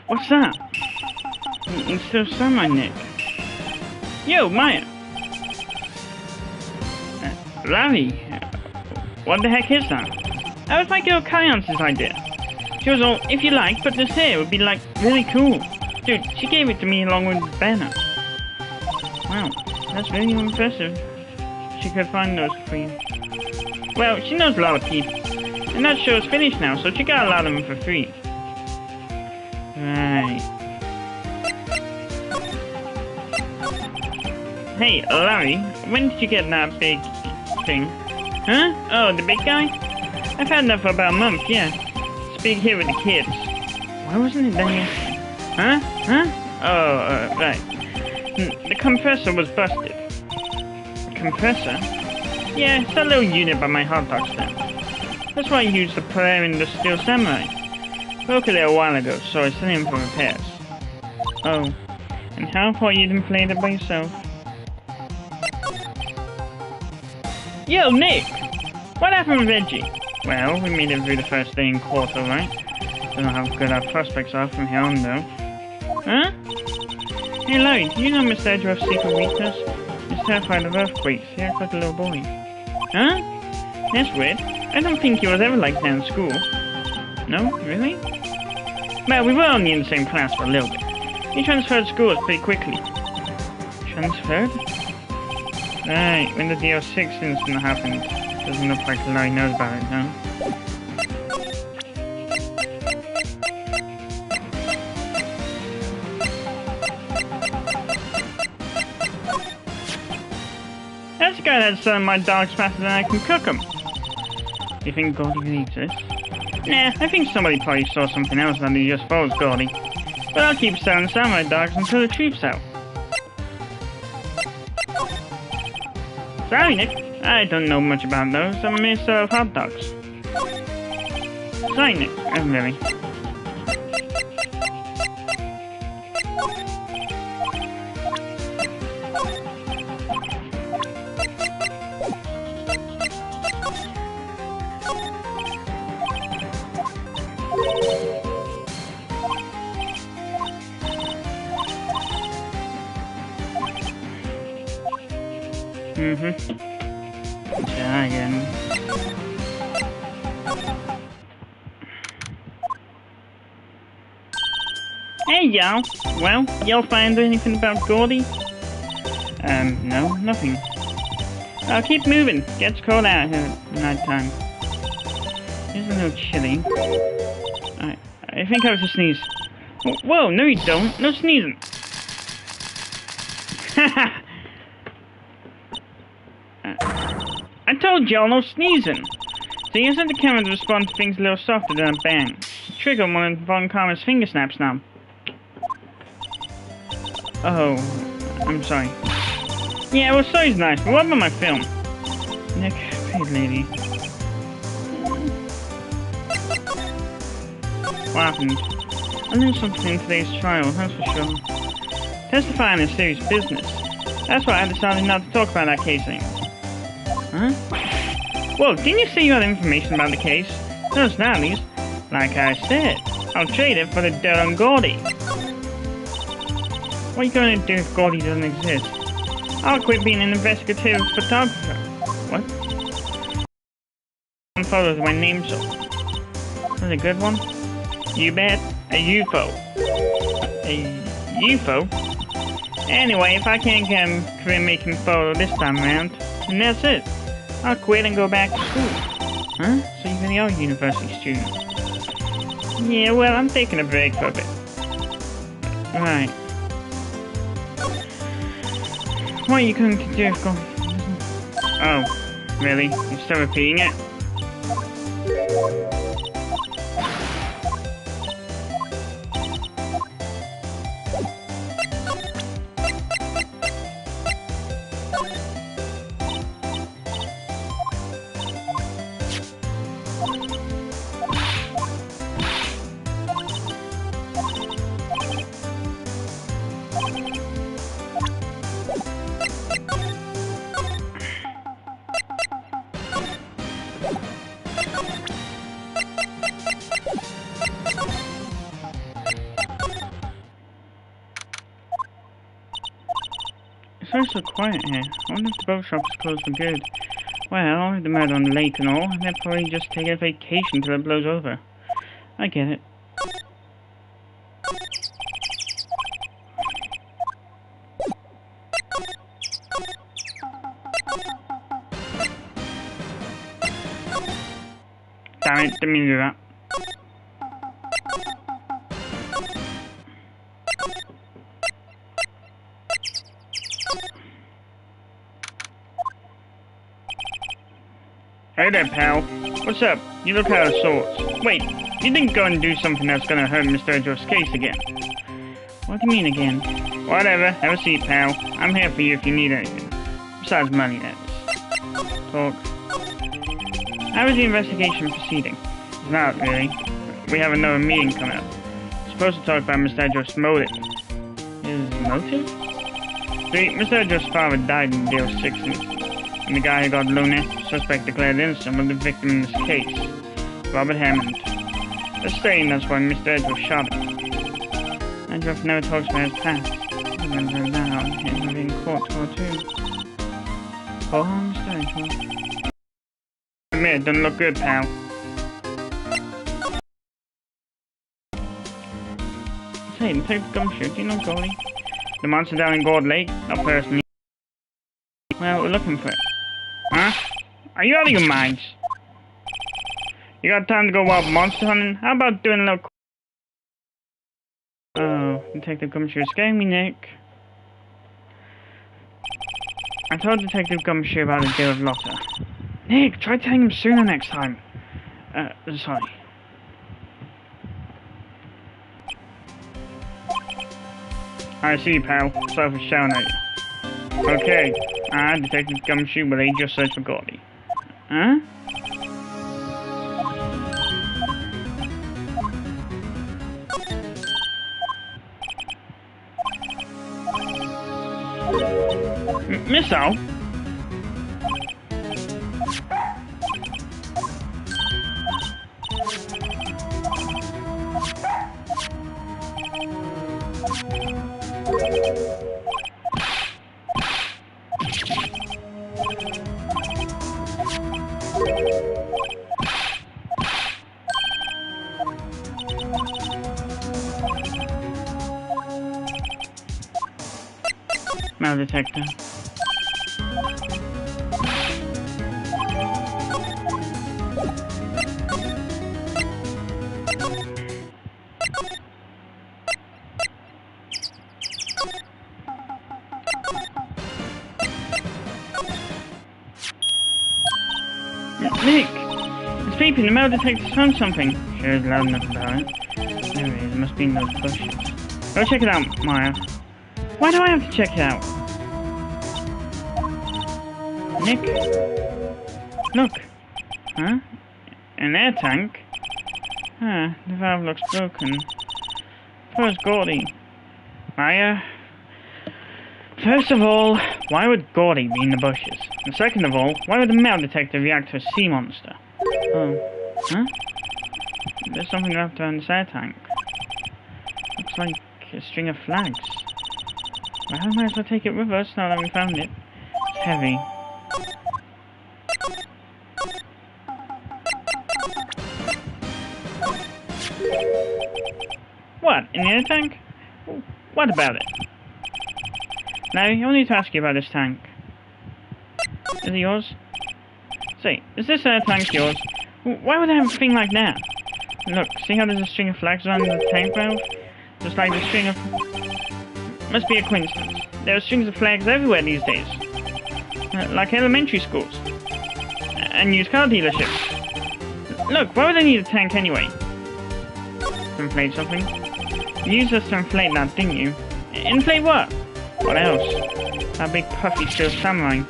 What's that? It's still samurai Nick. Yo, Maya! Larry! What the heck is that? That was my girl Kayan's idea. She was all, if you like, put this here, it would be like, really cool. Dude, she gave it to me along with the banner. Wow, that's really impressive. She could find those for you. Well, she knows a lot of people. And that show's finished now, so she got a lot of them for free. Right. Hey, Larry, when did you get that big thing? Huh? Oh, the big guy? I've had that for about a month, yeah. It's big here with the kids. Why wasn't it done Huh? Huh? Oh, right. The compressor was busted. The compressor? Yeah, it's that little unit by my hot dog stand. That's why I used the prayer in the Steel Samurai. Broke it a while ago, so I sent him for repairs. Oh, and how about you didn't play it by yourself? Yo, Nick! What happened with Reggie? Well, we made it through the first day in quarter, right? Don't know how good our prospects are from here on, though. Huh? Hey, Larry, do you know Mr. Edgeworth's secret weakness? He's terrified of earthquakes. He acts like a little boy. Huh? That's weird. I don't think he was ever like that in school. No? Really? Well, we were only in the same class for a little bit. He transferred schools pretty quickly. Transferred? Right, when the DO6 incident happened. Doesn't look like Larry knows about it, huh? That's the guy that's selling my dogs faster than I can cook them. Do you think Gourdy really exists? Nah, I think somebody probably saw something else that he just follows Gourdy. But I'll keep selling samurai dogs until the truth's out. Sorry, Nick. I don't know much about those. I'm a mere seller of hot dogs. Sorry, Nick. Really. Try again. Hey, y'all. Well, y'all find anything about Gourdy? No, nothing. I'll keep moving. Gets cold out here at night time. It's a little chilly. I think I was to sneeze. Whoa, no you don't. No sneezing. Haha. I told y'all no sneezing. So you set the camera to respond to things a little softer than a bang. The trigger one of Von Karma's finger snaps now. Oh, I'm sorry. Yeah, well, sorry's nice, but what about my film? Nick, paid lady. What happened? I learned something in today's trial, that's for sure. Testifying is serious business. That's why I decided not to talk about that case anymore. Huh? Whoa, didn't you say you had information about the case? Those Nallies? Like I said, I'll trade it for the dirt on Gourdy. What are you going to do if Gourdy doesn't exist? I'll quit being an investigative photographer. What? Some photos of my name so. That's a good one? You bet. A UFO. A UFO? Anyway, if I can't get a career making photo this time around, then that's it. I'll quit and go back to school. Huh? So you really are a university student? Yeah, well, I'm taking a break for a bit. Right. What are you going to do if Gourdy? Oh, really? You're still repeating it? always so quiet here. I wonder if the boat shop is closed for good. Well, the murder on the lake and all, they'll probably just take a vacation till it blows over. I get it. Damn it, didn't mean to do that. Hey there, pal. What's up? You look out of sorts. Wait, you didn't go and do something that's gonna hurt Mr. Edgeworth's case again. What do you mean again? Whatever, have a seat, pal. I'm here for you if you need anything. Besides money, that's... Talk. How is the investigation proceeding? It's not, really. We have another meeting coming up. We're supposed to talk about Mr. Edgeworth's motive. His motive? See, Mr. Edgeworth's father died in the deal 6 incident. And the guy who got Luna, suspect declared innocent, was the victim in this case, Robert Hammond. Let's say that's why Mr. Edgeworth shot him. Edgeworth never talks about his past. He remembers now, him being caught or two. Poor Mr. Edgeworth. Admit it doesn't look good, pal. Say, Detective Gumshoe, do you know Gourdy? The monster down in Gourd Lake? Not personally. Well, we're looking for it. Huh? Are you out of your minds? You got time to go wild monster hunting? How about doing a little... Oh, Detective Gumshoe is scaring me, Nick. I told Detective Gumshoe about the deal with Lotta. Nick, try telling him sooner next time. Sorry. I see you, pal. Sorry for shouting at you. Okay, Detective Gumshoe will aid your search for Gourdy. Huh? Missile? Metal detector. Nick! It's beeping, the metal detector's found something. Sure is loud enough about it. There it is, it must be in those bushes. Go check it out, Maya. Why do I have to check it out? Nick? Look. Huh? An air tank? Ah, the valve looks broken. Where's Gourdy? Maya? First of all, why would Gourdy be in the bushes? And second of all, why would the metal detector react to a sea monster? Oh. Huh? There's something wrapped around this air tank. Looks like a string of flags. Well, I might as well take it with us now that we found it. It's heavy. What? In the air tank? What about it? Now, I need to ask you about this tank. Is it yours? Say, is this air tank yours? Why would I have a thing like that? Look, see how there's a string of flags around the tank valve? Just like the string of... Must be a coincidence. There are strings of flags everywhere these days. Like elementary schools. And used car dealerships. Look, why would I need a tank anyway? To inflate something? You used us to inflate that, didn't you? Inflate what? What else? That big puffy steel samurai.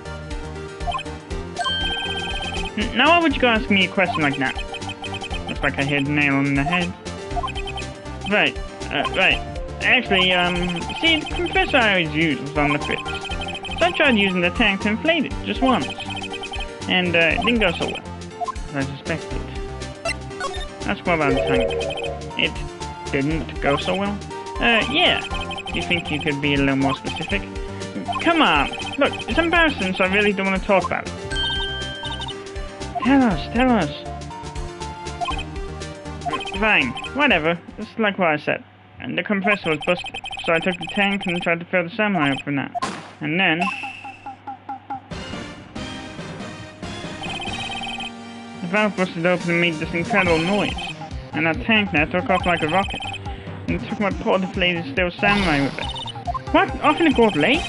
Now why would you go ask me a question like that? Looks like I hit a nail on the head. Right, right. Actually, see, the compressor I always used was on the fritz. So I tried using the tank to inflate it, just once. And, it didn't go so well, as I suspected. Ask more about the tank. It didn't go so well? Yeah. Do you think you could be a little more specific? come on. Look, it's embarrassing, so I really don't want to talk about it. Tell us. Fine, whatever. It's like what I said. And the compressor was busted, so I took the tank and tried to fill the samurai up with that. And then... the valve busted open and made this incredible noise. And that tank now took off like a rocket. And took my poor deflated steel samurai with it. What? Off in the Gourd Lake?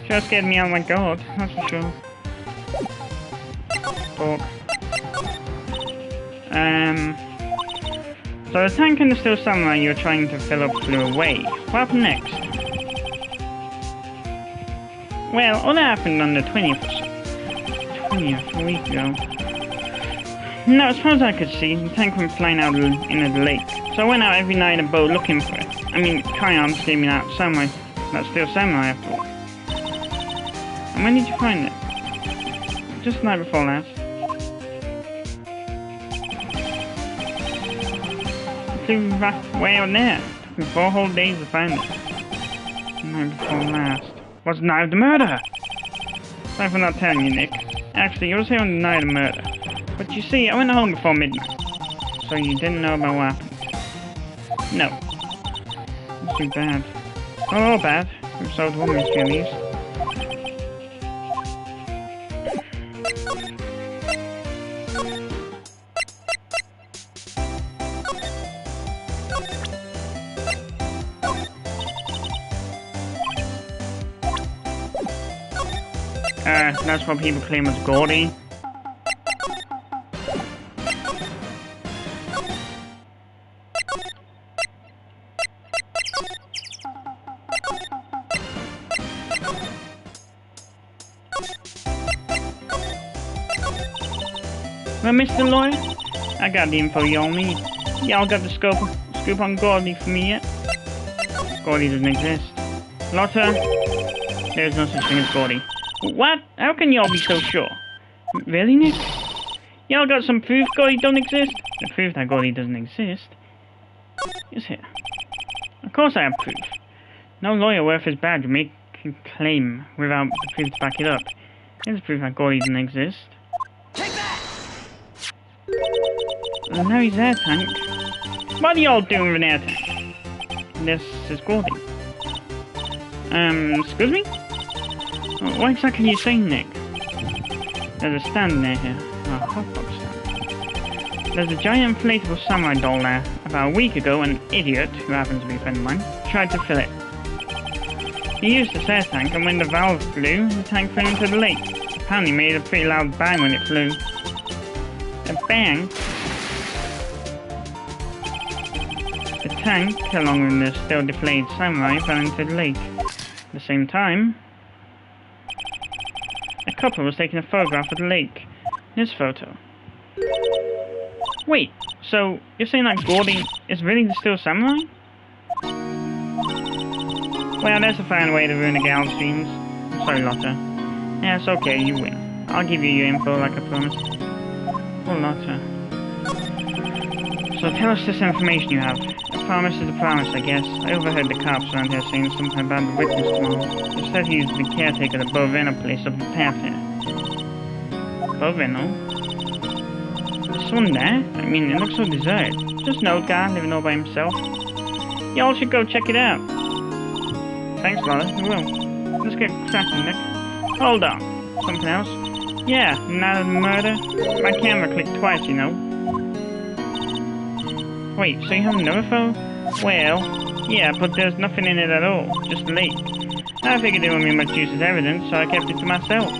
Sure scared me out of my god, that's for sure. Talk. So the tank and the steel samurai you were trying to fill up flew away. What happened next? Well, all that happened on the 20th or so. 20th, a week ago. Now, as far as I could see, the tank went flying out into the lake. So I went out every night in a boat looking for it. I mean, Kion gave me that samurai, that steel samurai after all. And when did you find it? Just the night before last. It flew back way out there. It took me 4 whole days to find it. The night before last. Was the night of the murder! Sorry for not telling you, Nick. Actually, it was here on the night of the murder. But you see, I went home before midnight. So you didn't know about what happened? No. It's too bad. Not all bad. We've solved one mystery at least. That's what people claim as Gourdy. Well, Mr. Lawyer, I got the info y'all need. Y'all got the scoop on Gourdy for me yet? Gourdy doesn't exist. Lotta, there's no such thing as Gourdy. What? How can y'all be so sure? Really, Nick? Y'all got some proof Gourdy don't exist? The proof that Gourdy doesn't exist is here. Of course I have proof. No lawyer worth his badge would make a claim without the proof to back it up. Here's proof that Gourdy doesn't exist. Take that! Well, now he's air tank. What are y'all doing with an air tank? This is Gourdy. Excuse me? What exactly are you saying, Nick? There's a stand near here. Oh, hotbox stand. There's a giant inflatable samurai doll there. About a week ago, an idiot, who happens to be a friend of mine, tried to fill it. He used the air tank, and when the valve flew, the tank flew into the lake. Apparently made a pretty loud bang when it flew. A bang? The tank, along with the still deflated samurai, fell into the lake. At the same time, a couple was taking a photograph of the lake. This photo. Wait, so you're saying that Gourdy is really the steel samurai? Well, there's a fine way to ruin a gal's dreams. I'm sorry, Lotta. Yeah, it's okay, you win. I'll give you your info like I promised. Oh, Lotta. So tell us this information you have. A promise is a promise, I guess. I overheard the cops around here saying something about the witness tomorrow. They said he was the caretaker of the Bovino place up the path here. Bovino? There's someone there? I mean, it looks so deserted. Just an old guy living all by himself. Y'all should go check it out. Thanks, Lotta. We will. Let's get cracking, Nick. Hold on. Something else? Yeah, not a murder. My camera clicked twice, you know. Wait, so you have another phone? Well, yeah, but there's nothing in it at all. Just a lake. I figured it wouldn't be much use as evidence, so I kept it to myself.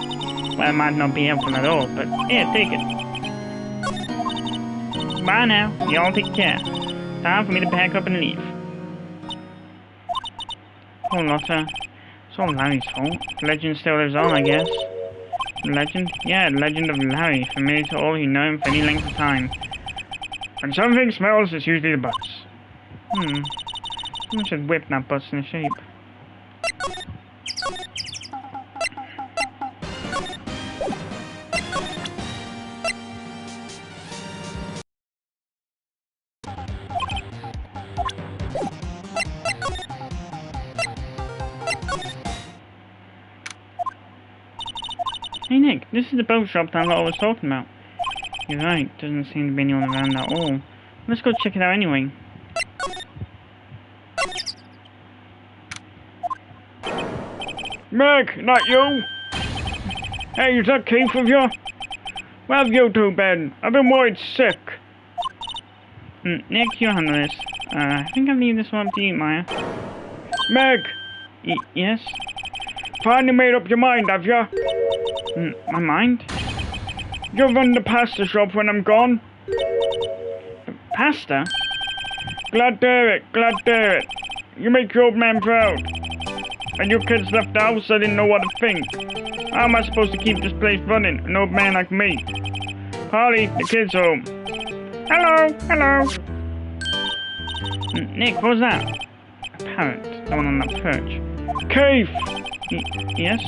Well, it might not be helpful at all, but here, take it. Bye now. Y'all take care. Time for me to pack up and leave. Oh, Lotta. It's all Larry's fault. The legend still lives on, I guess. The legend? Yeah, the legend of Larry, familiar to all who know him for any length of time. When something smells, it's usually the butts. Someone should whip that butts into shape. Hey Nick, this is the boat shop that Lola was talking about. You're right, doesn't seem to be anyone around at all. Let's go check it out anyway. Meg, not you! Hey, is that Keith with you? Well, you two, Ben. I've been worried sick. Nick, you handle this. I think I'll leave this one up to you, Maya. Meg! Yes? Finally made up your mind, have you? My mind? You'll run the pasta shop when I'm gone? Pasta? Glad to hear it, glad to hear it. You make your old man proud. And you kids left the house, I didn't know what to think. How am I supposed to keep this place running, an old man like me? Polly, the kid's home. Hello, hello. Nick, what was that? A parrot, the one on that perch. Keith! Yes?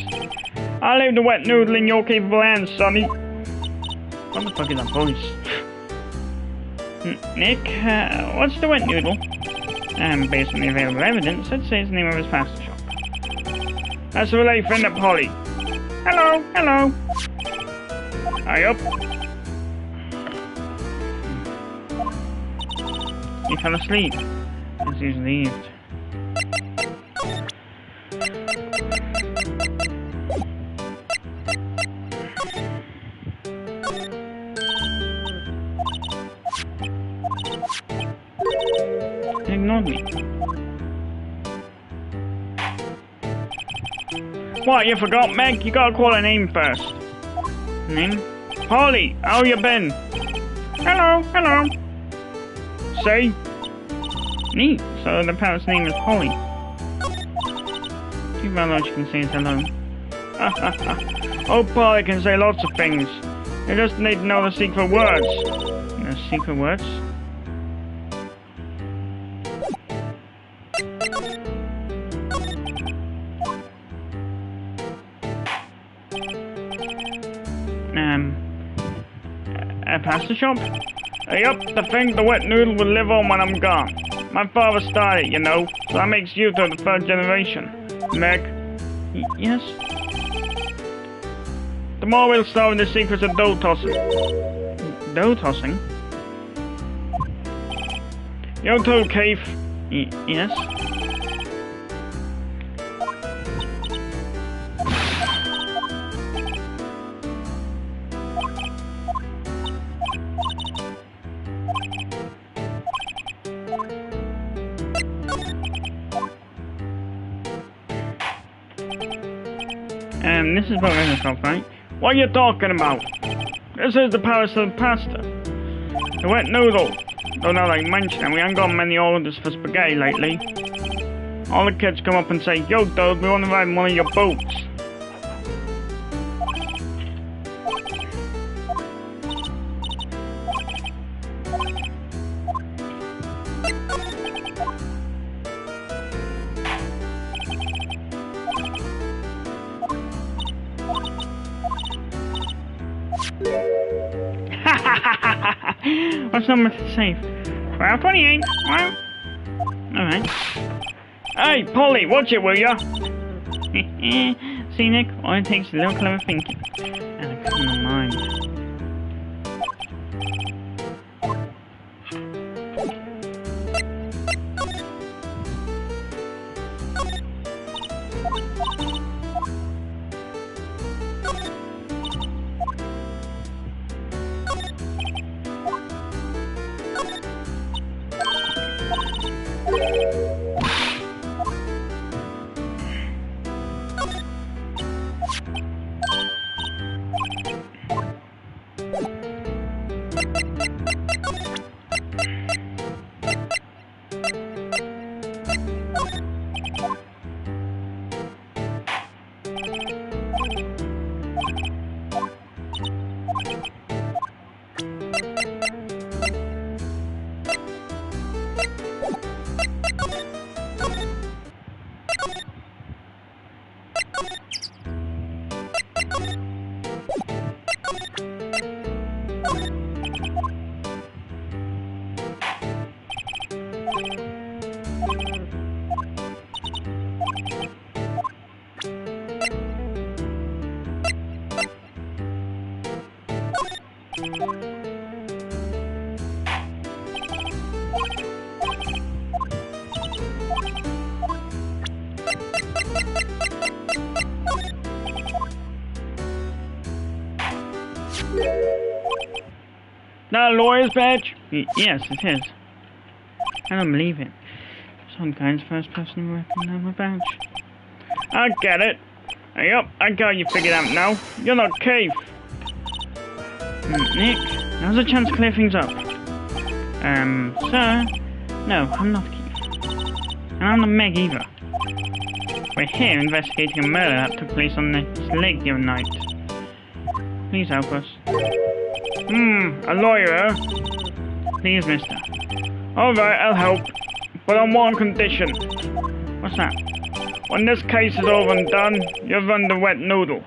I'll leave the wet noodle in your capable hands, Sonny. What the fuck is that voice? Nick, what's the wet noodle? Based on the available evidence, I'd say it's the name of his pasta shop. That's a relief, isn't it, Polly? Hello, hello. Are you up? He fell asleep, as he's relieved. He ignored me. What, you forgot, Meg? You gotta call her name first. Name? Polly, how you been? Hello, hello. Say? Neat, so the parrot's name is Polly. Too bad all she can say is hello. Oh, Polly can say lots of things. You just need to know the secret words. The secret words? A pasta shop? Yup, the thing the wet noodle will live on when I'm gone. My father started, you know, so that makes you to the third generation. Meg? Yes? Tomorrow we'll start with the secrets of dough tossing. Dough tossing? You told Keith. Yes? This is about shop, right? What are you talking about? This is the palace of pasta. The wet noodle. Though now that I mention it, we ain't got many orders for spaghetti lately. All the kids come up and say, yo, dude, we want to ride in one of your boats. What's number safe? Well, 28. Well, alright. Hey, Polly, watch it, will ya? See, Nick, all it takes is a little clever thinking. And a criminal mind. That a lawyer's badge? Yes, it is. I don't believe it. Some guy's first person working on my badge. I get it. Yep, I got you figured out now. You're not Keith. Nick, now's a chance to clear things up. Sir? No, I'm not Keith. And I'm not Meg either. We're here investigating a murder that took place on this lake the other night. Please help us. A lawyer, huh? Please, mister. Alright, I'll help. But on one condition. What's that? When this case is over and done, you run the wet noodle.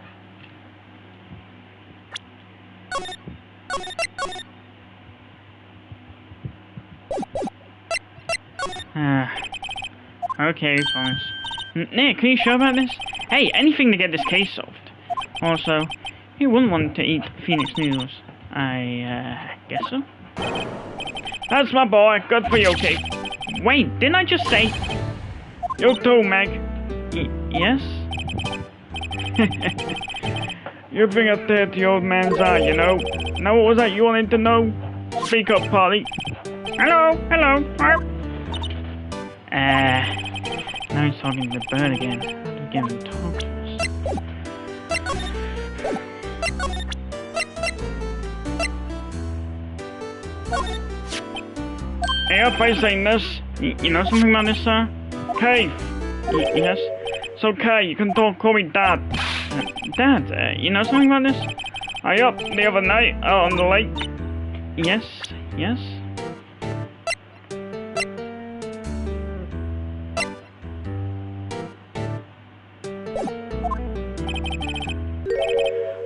Okay, promise. Nick, are you sure about this? Hey, anything to get this case solved. Also, who wouldn't want to eat Phoenix noodles? I, guess so. That's my boy. Good for you, Keith. Wait, didn't I just say... You too, Meg. Yes? You bring a tear to the old man's eye, you know. Now what was that you wanted to know? Speak up, Polly. Hello. Now he's talking to the bird again. Get him to talk to us. Hey, up, I saying this. You know something about this, sir? Keith. Yes? It's okay, you can call me Dad. Dad, you know something about this? I up the other night out on the lake. Yes?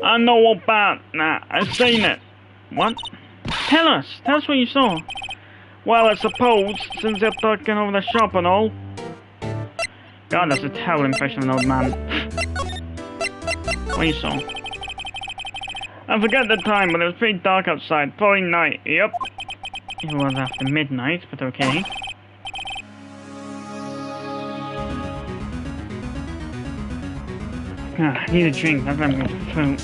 I know about that. I seen it. What? Tell us what you saw. Well, I suppose, since they're taking over the shop and all. God, that's a terrible impression of an old man. What you saw? I forget the time, but it was pretty dark outside. Probably night. Yep. It was after midnight, but okay. I need a drink. I've got my phone.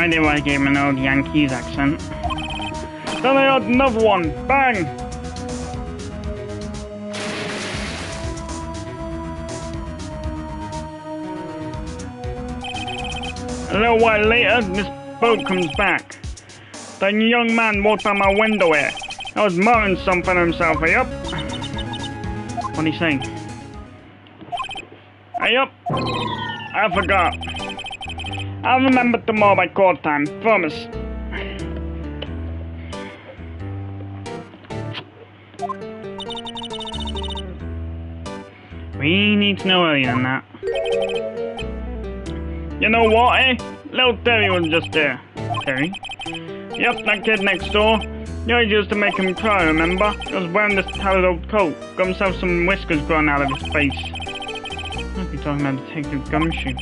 No idea why I gave him an old Yankees accent. Then I had another one. Bang! A little while later, this boat comes back. That young man walked by my window here. I was muttering something to himself. Hey up. What are you saying? Hey up. I forgot. I'll remember tomorrow by call time. Promise. We need to know earlier than that. You know what, eh? Little Terry was just there. Terry? Yep, that kid next door. You know, he used to make him cry, remember? He was wearing this tattered old coat. Got himself some whiskers growing out of his face. Might be talking about Detective Gumshoe.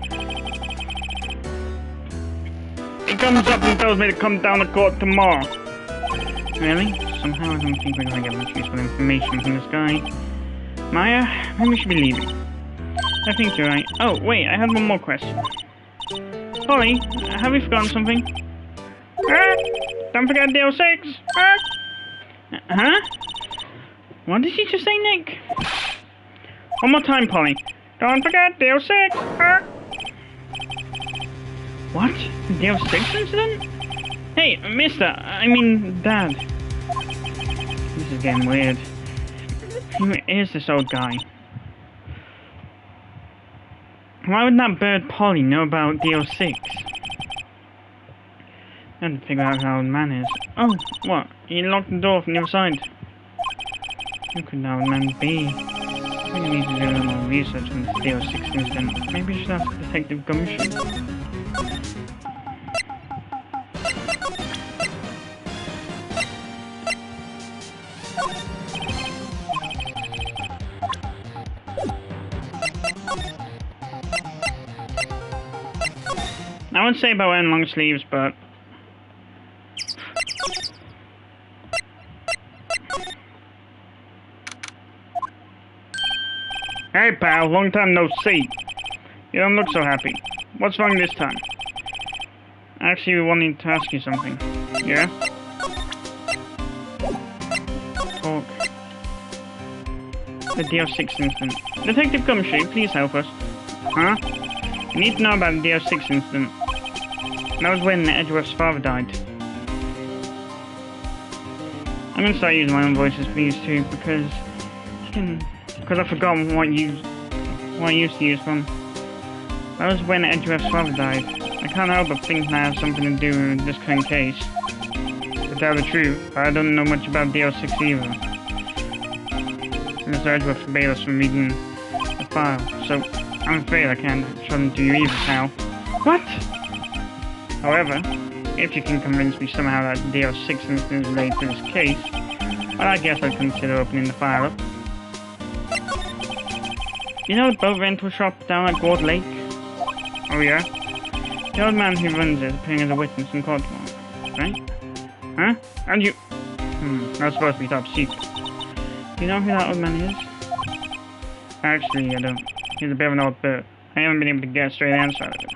He comes up and tells me to come down to court tomorrow. Really? Somehow I don't think we're gonna get much useful information from this guy. Maya, maybe we should be leaving. I think you're right. Oh, wait, I had one more question. Polly, have we forgotten something? Don't forget DL6. Huh? What did you just say, Nick? One more time, Polly. Don't forget DL6. What? The DL6 incident? Hey, mister, I mean, Dad. This is getting weird. Who is this old guy? Why would that bird Polly know about DL6? I had to figure out who that old man is. Oh, what? He locked the door from the other side. Who could that old man be? We need to do a little more research on this DL6 incident. Maybe we should ask Detective Gumshoe. I wouldn't say about wearing long sleeves, but... Hey pal, long time no see. You don't look so happy. What's wrong this time? Actually, we wanted to ask you something. Yeah? Talk. The DL6 incident. Detective Gumshoe, please help us. Huh? We need to know about the DL6 incident. That was when Edgeworth's father died. I'm gonna start using my own voices for these two because I've forgotten what I used to use from. That was when Edgeworth's father died. I can't help but think that has something to do with this current case. To tell the truth, I don't know much about DL6 either. Mr. Edgeworth forbade us from reading the file, so I'm afraid I can't show them to you either, pal. What? However, if you can convince me somehow that DL6 incident is related to this case, well, I guess I'd consider opening the file up. You know the boat rental shop down at Gourdy Lake? Oh yeah? The old man who runs it is appearing as a witness in court tomorrow, right? Huh? And you... That's supposed to be top secret. Do you know who that old man is? Actually, I don't. He's a bit of an old bird. I haven't been able to get a straight answer out of it.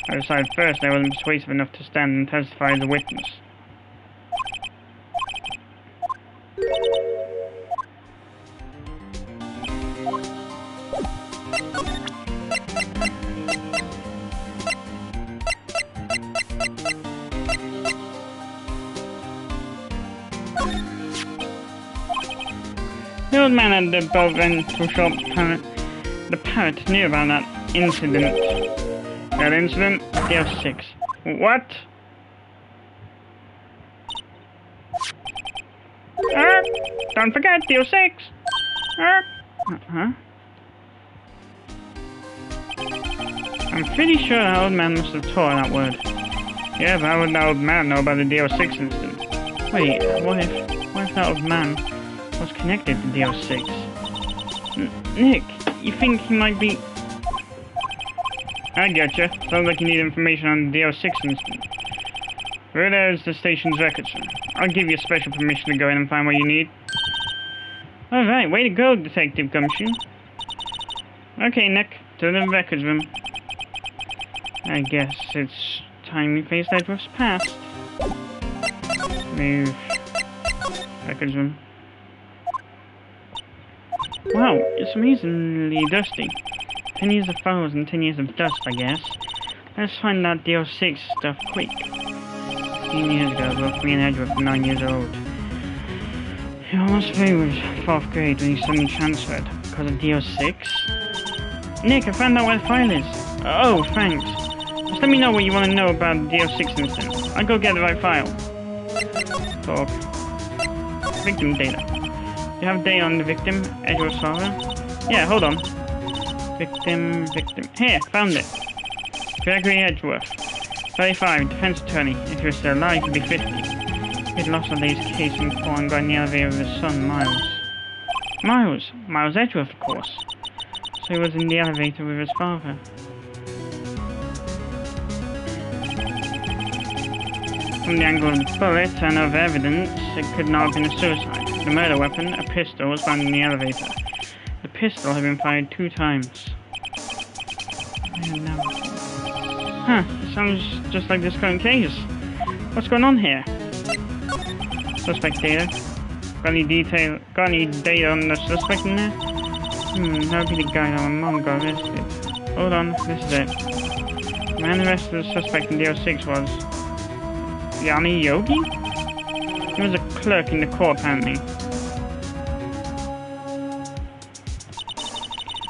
I decided first I wasn't persuasive enough to stand and testify as a witness. The old man at the boat rental shop, the parrot, knew about that incident. That incident? DL6. What? Don't forget DL6. Huh? I'm pretty sure that old man must have taught that word. Yeah, but how would that old man know about the DL6 incident? Wait, what if that old man was connected to DL6? Nick, you think he might be... I getcha. Sounds like you need information on the DL6 incident. Where there is the station's records. I'll give you special permission to go in and find what you need. Alright, way to go, Detective Gumshoe. Okay, Nick, to the records room. I guess it's time we faced Edgeworth's past. Move. Records room. Wow, it's amazingly dusty. 10 years of files and 10 years of dust, I guess. Let's find that DL6 stuff quick. 15 years ago, both me and Edgeworth were 9 years old. He almost was 4th grade when he suddenly transferred because of DL6. Nick, I found out where the file is. Oh, thanks. Just let me know what you want to know about the DL6 incident. I'll go get the right file. Talk. Victim data. You have data on the victim, Edgeworth's father? Yeah, hold on. Victim. Here, found it. Gregory Edgeworth. 35, defense attorney. If he was still alive, he'd be 50. He'd lost on his case in court and got in the elevator with his son, Miles. Miles Edgeworth, of course. So he was in the elevator with his father. From the angle of the bullet and other evidence, it could not have been a suicide. The murder weapon, a pistol, was found in the elevator. The pistol had been fired 2 times. I don't know. Huh, it sounds just like this current case. What's going on here? Suspect data. Got any data on the suspect in there? That would be the guy that my mom got arrested. Hold on, this is it. The man arrested the suspect in DL6 was Yanni Yogi? He was a clerk in the court, apparently.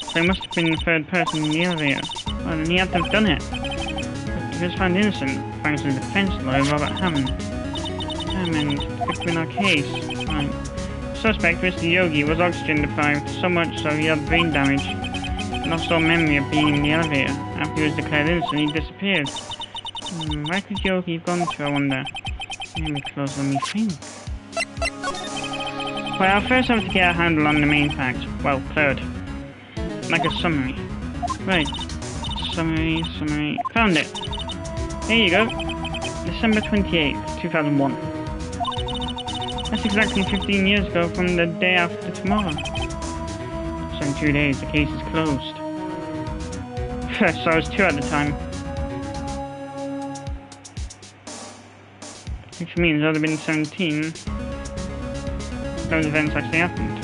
So he must have been the 3rd person in the elevator. Well, then he had to have done it. But he was found innocent, thanks to the defense lawyer, Robert Hammond. Hammond, victim in our case. Right. The suspect, Mr. Yogi, was oxygen deprived, so much so he had brain damage. Lost all memory of being in the elevator. After he was declared innocent, he disappeared. Where could Yogi have gone to, I wonder? Maybe closer than we think. Well, first I have to get a handle on the main facts. Well, 3rd. Like a summary. Right. Summary. Found it. Here you go. December 28th, 2001. That's exactly 15 years ago from the day after tomorrow. So in 2 days, the case is closed. So I was 2 at the time. Which means I would have been 17. Those events actually happened.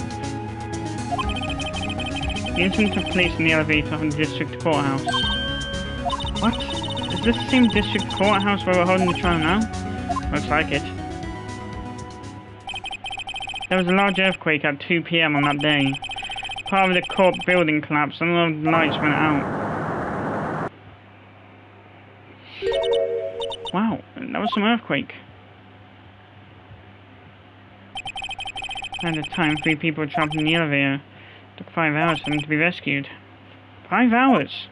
The incident took place in the elevator of the district courthouse. What? Is this the same district courthouse where we're holding the trial now? Looks like it. There was a large earthquake at 2 PM on that day. Part of the court building collapsed and all of the lights went out. Wow, that was some earthquake. At the time, 3 people were trapped in the elevator. It took 5 hours for them to be rescued. 5 hours?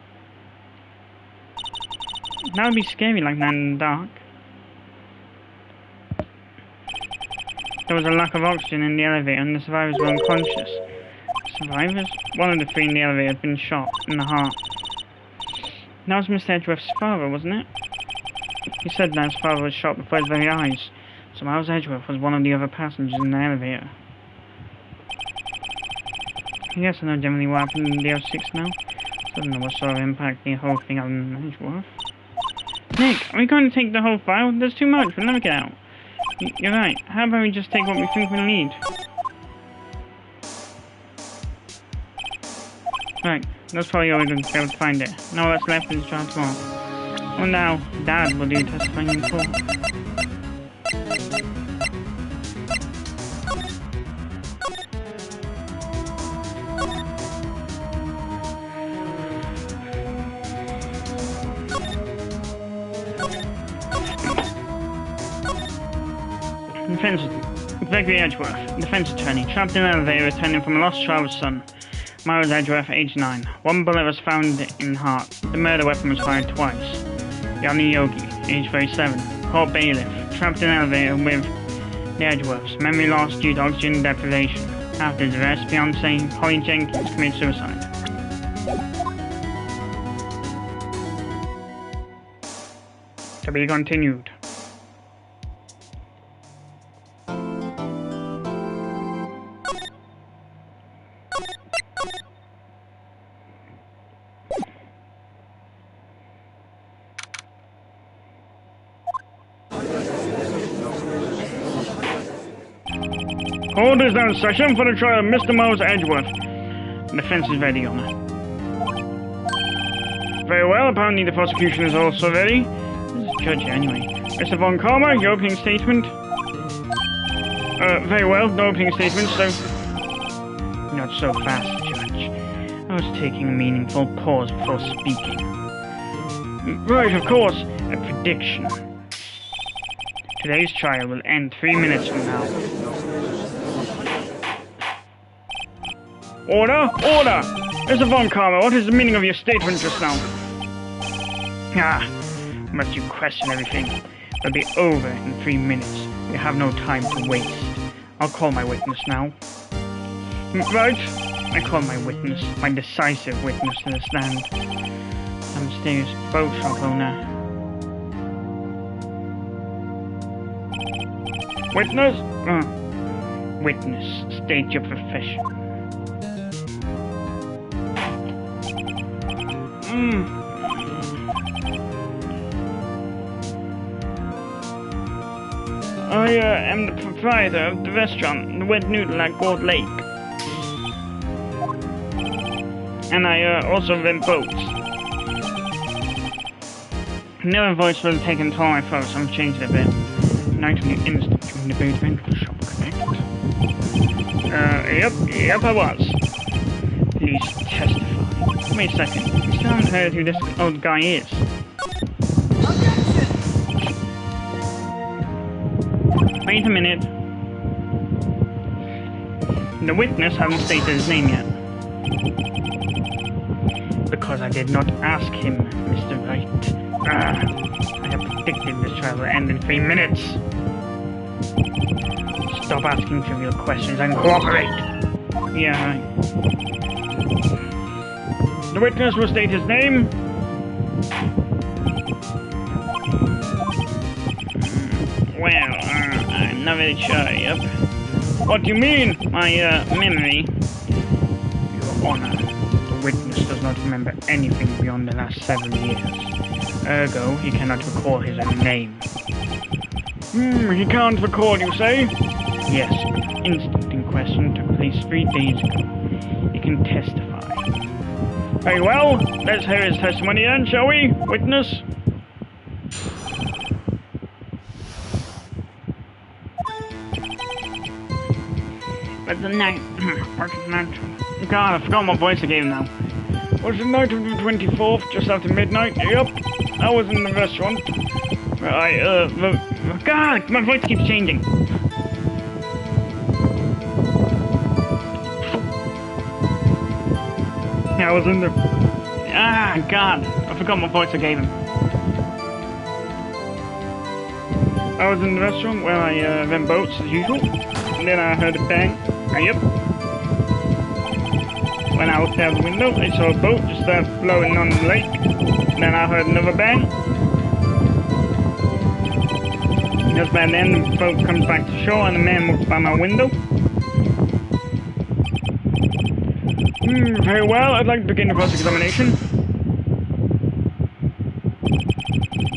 That would be scary like that in the dark. There was a lack of oxygen in the elevator and the survivors were unconscious. Survivors? One of the 3 in the elevator had been shot in the heart. That was Mr. Edgeworth's father, wasn't it? He said that his father was shot before his very eyes. So Miles Edgeworth was one of the other passengers in the elevator. I guess I know generally what happened in DL6 now. So I don't know what sort of impact the whole thing had on Edgeworth. Nick, are we going to take the whole file? There's too much, we'll never get out. You're right. How about we just take what we think we'll need? Right, that's probably all we're going to be able to find it. Now what's left is trial tomorrow. Well now, Dad will do testifying in court. Gregory Edgeworth, defense attorney, trapped in an elevator returning from a lost trial of his son, Miles Edgeworth, age 9. 1 bullet was found in heart. The murder weapon was fired twice. Yanni Yogi, age 37, court bailiff, trapped in an elevator with the Edgeworths. Memory loss due to oxygen deprivation. After his arrest, fiancée Holly Jenkins committed suicide. To be continued. Court is now in session for the trial of Mr. Miles Edgeworth. The defense is ready, Your Honor. Very well, apparently the prosecution is also ready. This is Judge anyway. Mr. Von Karma, your opening statement. Very well, no opening statement, so... Not so fast, Judge. I was taking a meaningful pause before speaking. Right, of course, a prediction. Today's trial will end 3 minutes from now. Order! Order! Mr. Von Karma, what is the meaning of your statement just now? Ah, must you question everything? It'll be over in 3 minutes. We have no time to waste. I'll call my witness now. Right? I call my witness, my decisive witness to the stand. A mysterious boat shop owner. Witness? Witness, state your profession. I am the proprietor of the restaurant, the Wet Noodle at Gourd Lake. And I also rent boats. No voice will take until my first. I'm changed a bit. Night of the instant during the boat rental shop, correct? Yep, I was. Please testify. Wait a second. I still haven't heard who this old guy is. Wait a minute. The witness hasn't stated his name yet. Because I did not ask him, Mr. Wright. I have predicted this trial will end in 3 minutes. Stop asking trivial questions and cooperate. Yeah, right. The witness will state his name. Well, I'm not very sure, yep. What do you mean? My, memory? Your Honor, the witness does not remember anything beyond the last 7 years. Ergo, he cannot recall his own name. He can't recall, you say? Yes, the incident in question took place 3 days ago. He can testify. Very well, let's hear his testimony then, shall we, witness? But the night... What is the night? God, I forgot what voice I gave now. Was the night of the 24th, just after midnight? Yep, I was in the restaurant. God, my voice keeps changing. Yeah, I was in the... God, I forgot what voice I gave him. I was in the restaurant where I rent boats as usual. And then I heard a bang. Yep. When I looked out the window, I saw a boat just start blowing on the lake. Then I heard another bang. Just by then, the boat comes back to shore and the man walks by my window. Very well, I'd like to begin the cross-examination.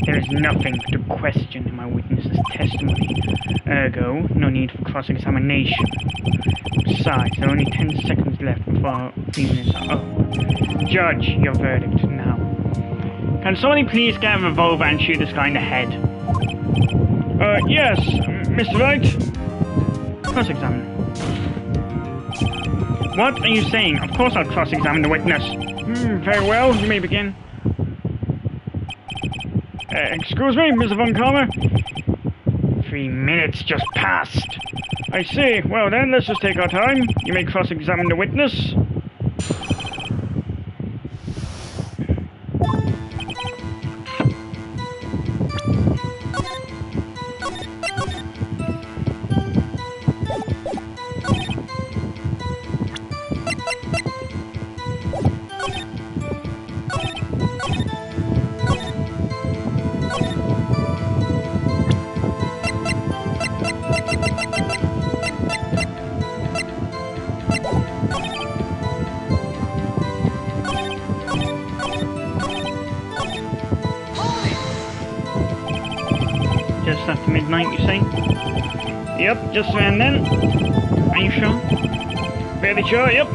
There is nothing to question in my witness's testimony. Ergo, no need for cross-examination. Besides, there are only 10 seconds left before 3 minutes are up. Judge, your verdict now. Can somebody please get a revolver and shoot this guy in the head? Yes, Mr. Wright. Cross-examine. What are you saying? Of course I'll cross-examine the witness. Very well, you may begin. Excuse me, Mr. Von Karma? 3 minutes just passed. I see. Well then, let's just take our time. You may cross-examine the witness. midnight, you say? Yep, just around then. Are you sure? Fairly sure, yep.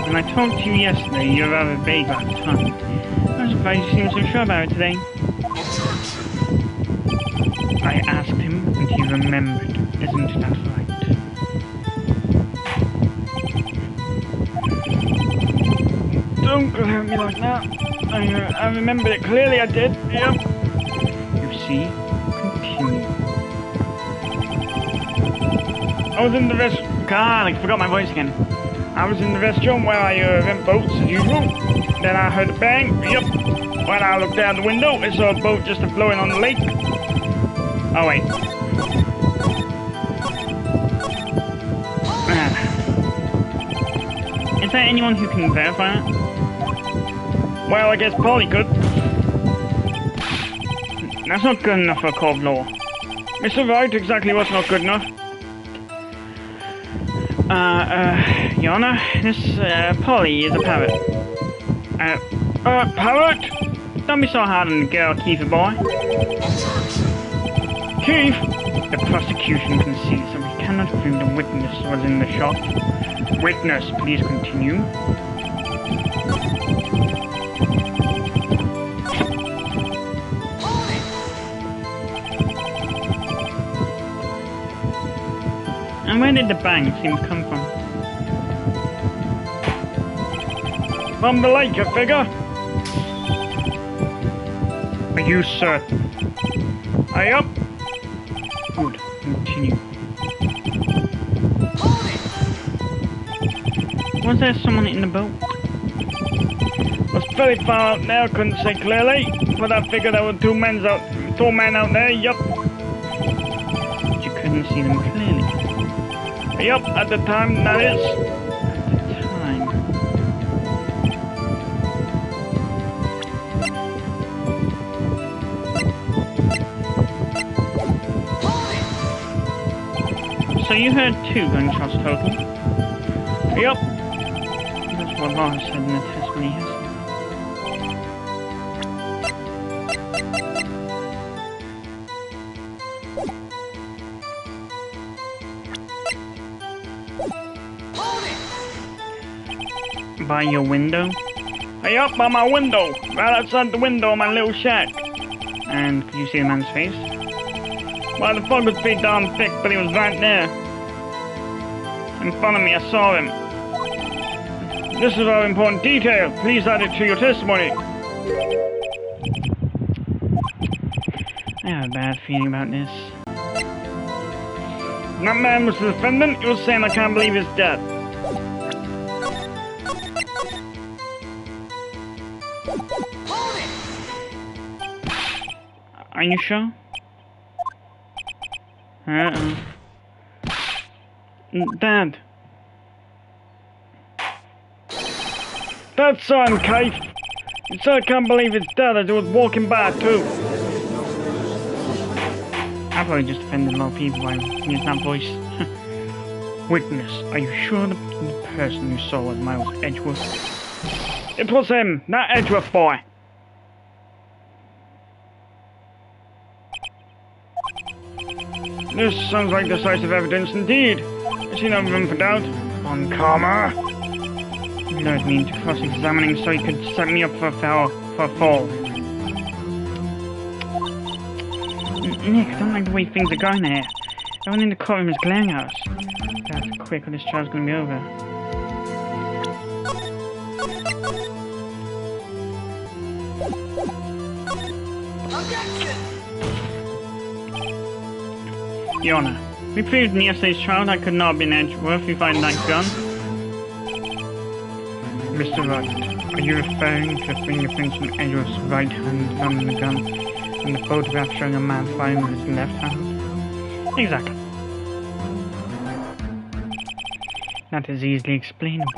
When I talked to you yesterday, you were rather vague about the time. I was surprised you seemed so sure about it today. I asked him, and he remembered. Isn't that right? Don't glare at me like that. I remember it clearly, I did. Yep. You see? Continue. I was in the God, I forgot my voice again. I was in the restaurant where I rent boats as usual. Then I heard a bang. Yep. When I looked out the window, I saw a boat just floating on the lake. Oh wait. Is there anyone who can verify that? Well, I guess Polly could. That's not good enough for a court of law. Mr. Wright, exactly what's not good enough? Your Honor, this, Polly is a parrot. Parrot? Don't be so hard on the girl, Keith, boy. Keith? The prosecution concedes that we cannot prove the witness was in the shop. Witness, please continue. And where did the bang seem to come from? From the lake, I figure. Are you certain? Up. Good. Continue. Was there someone in the boat? I was very far out there, couldn't say clearly, but I figured there were two men out there, yup. But you couldn't see them clearly? Yup, at the time, that is. At the time. So you heard 2 gunshots total? Yup. That's what Bob said in the testimony yesterday. By your window? Up by my window, right outside the window of my little shack. And could you see the man's face? Well, the fog was pretty darn thick, but he was right there. In front of me, I saw him. This is a very important detail. Please add it to your testimony. I have a bad feeling about this. That man was the defendant. He was saying, I can't believe he's dead. Are you sure? Dad. That's son, Keith. He said I can't believe it's dead as he was walking by, too. I probably just offended a lot of people by using that voice. Witness, are you sure the person you saw was Miles Edgeworth? It was him, not Edgeworth boy. This sounds like decisive evidence indeed. I see no room for doubt. On karma. You lured me into cross-examining so you could set me up for a fall. Nick, I don't like the way things are going here. Everyone in the courtroom is glaring at us. Dad, quick or this trial's gonna be over. Your Honor, we proved in yesterday's trial that could not have been Edgeworth who fired that gun. Mr. Wright, are you referring to the fingerprints from Edgeworth's right hand on the gun and the photograph showing a man firing with his left hand? Exactly. That is easily explainable.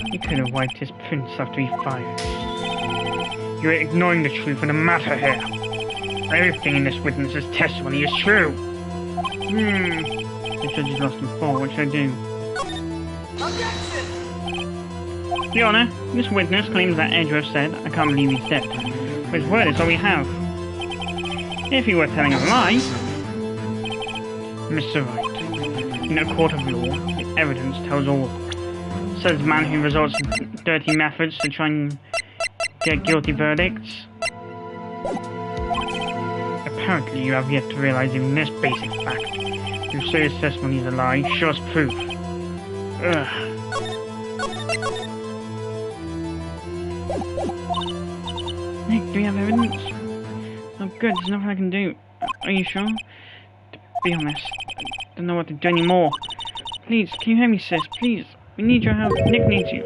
He could have wiped his prints after he fired. You are ignoring the truth of the matter here. Everything in this witness's testimony is true. The judge has lost him 4. What should I do? Your Honor, this witness claims that Edgeworth said, I can't believe he's dead. But his word is all we have. If he were telling a lie, Mr. Wright, in a court of law, the evidence tells all. Says the man who resorts to dirty methods to try and get guilty verdicts. Apparently you have yet to realize even this basic fact. Your serious testimony is a lie, show us proof. Ugh. Nick, do we have evidence? Oh good, there's nothing I can do. Are you sure? To be honest, I don't know what to do anymore. Please, can you hear me, sis? Please, we need your help. Nick needs you.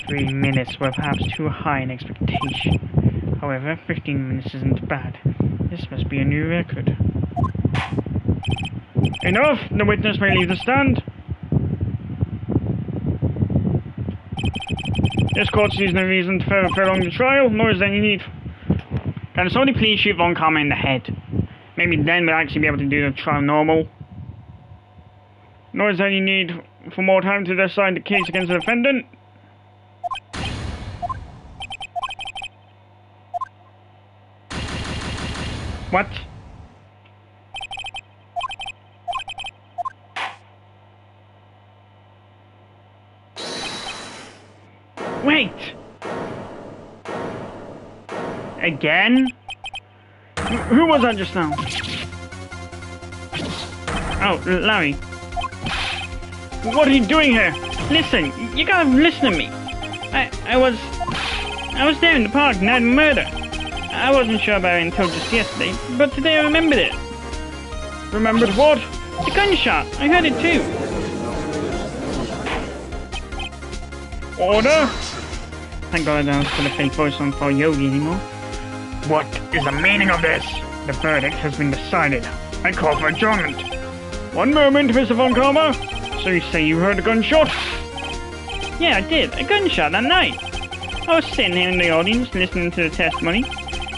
3 minutes were perhaps too high an expectation. However, 15 minutes isn't bad. This must be a new record. Enough! The witness may leave the stand. This court sees no reason to further prolong the trial, nor is there any need. Can somebody please shoot Von Karma in the head? Maybe then we'll actually be able to do the trial normal. Nor is there any need for more time to decide the case against the defendant. What? Wait! Again? Who was that just now? Oh, Larry. What are you doing here? Listen, you gotta listen to me. I was there in the park and I had a murder. I wasn't sure about it until just yesterday, but today I remembered it. Remembered what? The gunshot. I heard it too. Order? Thank God I don't have to put a fake voice on for Yogi anymore. What is the meaning of this? The verdict has been decided. I call for adjournment. One moment, Mr. Von Karma. So you say you heard a gunshot? Yeah, I did. A gunshot that night. I was sitting here in the audience listening to the testimony.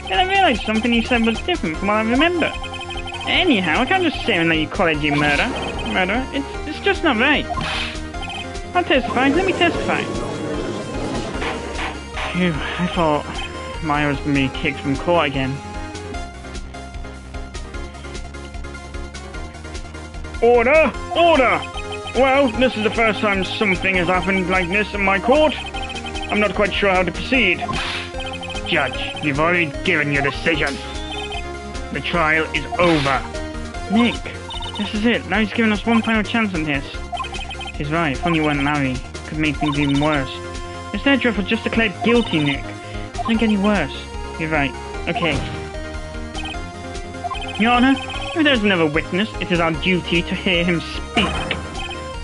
Then I realized something he said was different from what I remember. Anyhow, I can't just sit and let you call it your murderer. It's just not right. I'll testify. Let me testify. Phew, I thought Maya was going to be kicked from court again. Order! Order! Well, this is the first time something has happened like this in my court. I'm not quite sure how to proceed. Judge, you've already given your decision. The trial is over. Nick, this is it. Larry's given us one final chance on this. He's right. If only one Larry could make things even worse. Mr. Edgeworth was just declared guilty, Nick. It doesn't get any worse. You're right. Okay. Your Honor, if there's another witness, it is our duty to hear him speak.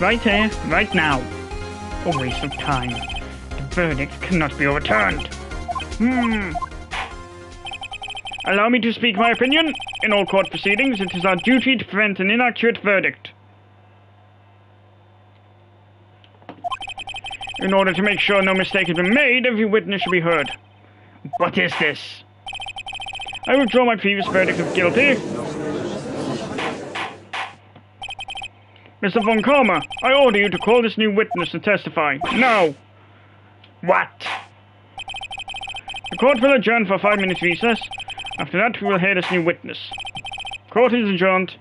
Right here, right now. A waste of time. The verdict cannot be overturned. Allow me to speak my opinion. In all court proceedings, it is our duty to prevent an inaccurate verdict. In order to make sure no mistake has been made, every witness should be heard. What is this? I withdraw my previous verdict of guilty. Mr. Von Karma, I order you to call this new witness to testify. Now! What? The court will adjourn for a 5-minute recess. After that, we will hear this new witness. Court is adjourned.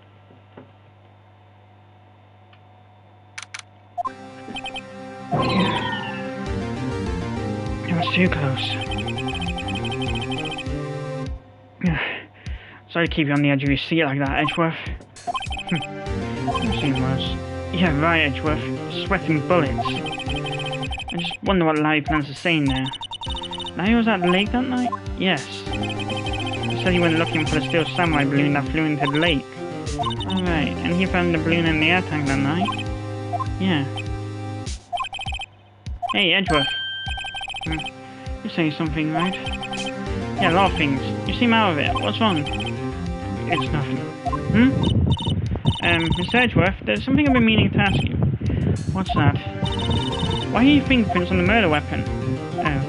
It was too close. Sorry to keep you on the edge of your seat like that, Edgeworth. I've seen worse. Yeah, right, Edgeworth. Sweating bullets. I just wonder what Larry plans to say in there. Larry was at the lake that night? Yes. He said he went looking for the steel samurai balloon that flew into the lake. Alright, and he found the balloon in the air tank that night? Yeah. Hey, Edgeworth. You're saying something, right? Yeah, a lot of things. You seem out of it. What's wrong? It's nothing. Mr. Edgeworth, there's something I've been meaning to ask you. What's that? Why are your fingerprints on the murder weapon? Oh.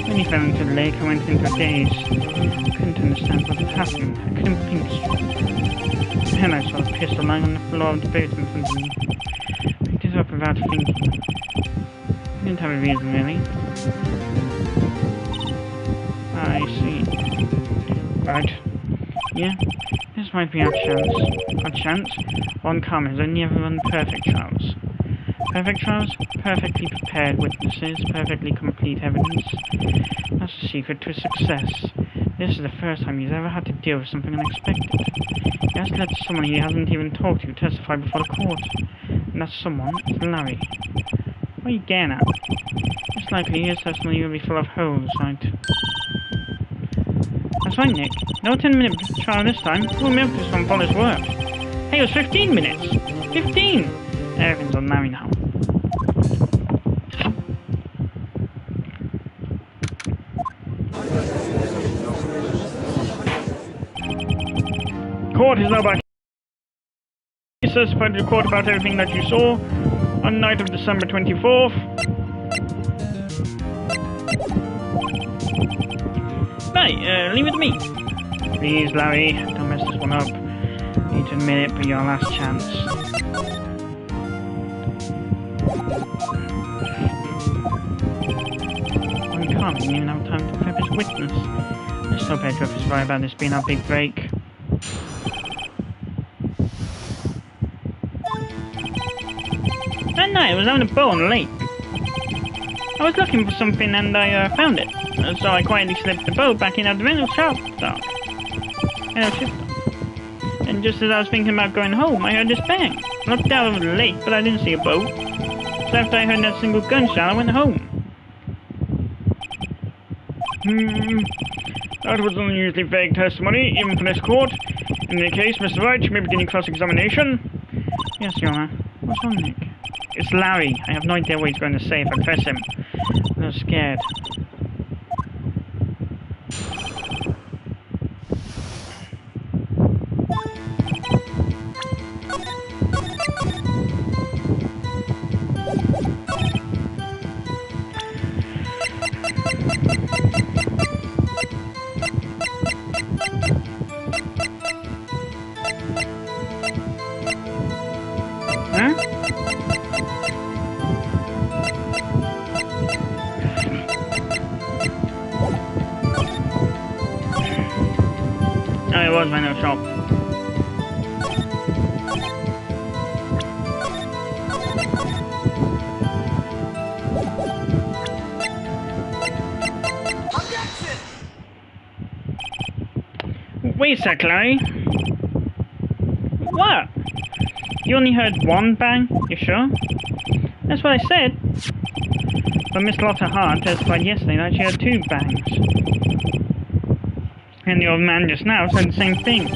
When he fell into the lake, I went into a daze. I couldn't understand what had happened. I couldn't think straight. Then I saw a pistol lying on the floor of the boat in front of me. I picked it up without thinking. I didn't have a reason, really. I see. Right. Yeah, this might be our chance. Our chance? One comment, only ever run perfect trials. Perfect trials? Perfectly prepared witnesses, perfectly complete evidence. That's the secret to success. This is the first time he's ever had to deal with something unexpected. He has to let someone he hasn't even talked to testify before the court. And that someone is Larry. What are you getting at? It's likely his testimony will be full of holes, right? That's right, Nick. No 10-minute trial this time. We'll milk this one for his work. Hey, it was 15 minutes! 15! Everything's on Larry now. Court is now back. You testified to the court about everything that you saw on the night of December 24th. Right, leave it to me. Please, Larry, don't mess this one up. You need to admit it for your last chance. I'm calm, you even have time to prep his witness. I'm so bad to survive about this being our big break. That night I was having a boat on the lake. I was looking for something and I found it. So I quietly slipped the boat back in at the rental shop. And just as I was thinking about going home, I heard this bang. I looked out over the lake, but I didn't see a boat. So after I heard that single gunshot, I went home. That was unusually vague testimony, even for this court. In any case, Mr. Wright, you may begin your cross-examination. Yes, Your Honor. What's wrong, Nick? It's Larry. I have no idea what he's going to say if I press him. I'm a little scared. It was my no shop. Wait a sec, Larry. What? You only heard one bang? You sure? That's what I said. But Miss Lotta Hart testified yesterday that she heard 2 bangs. And the old man just now said the same thing.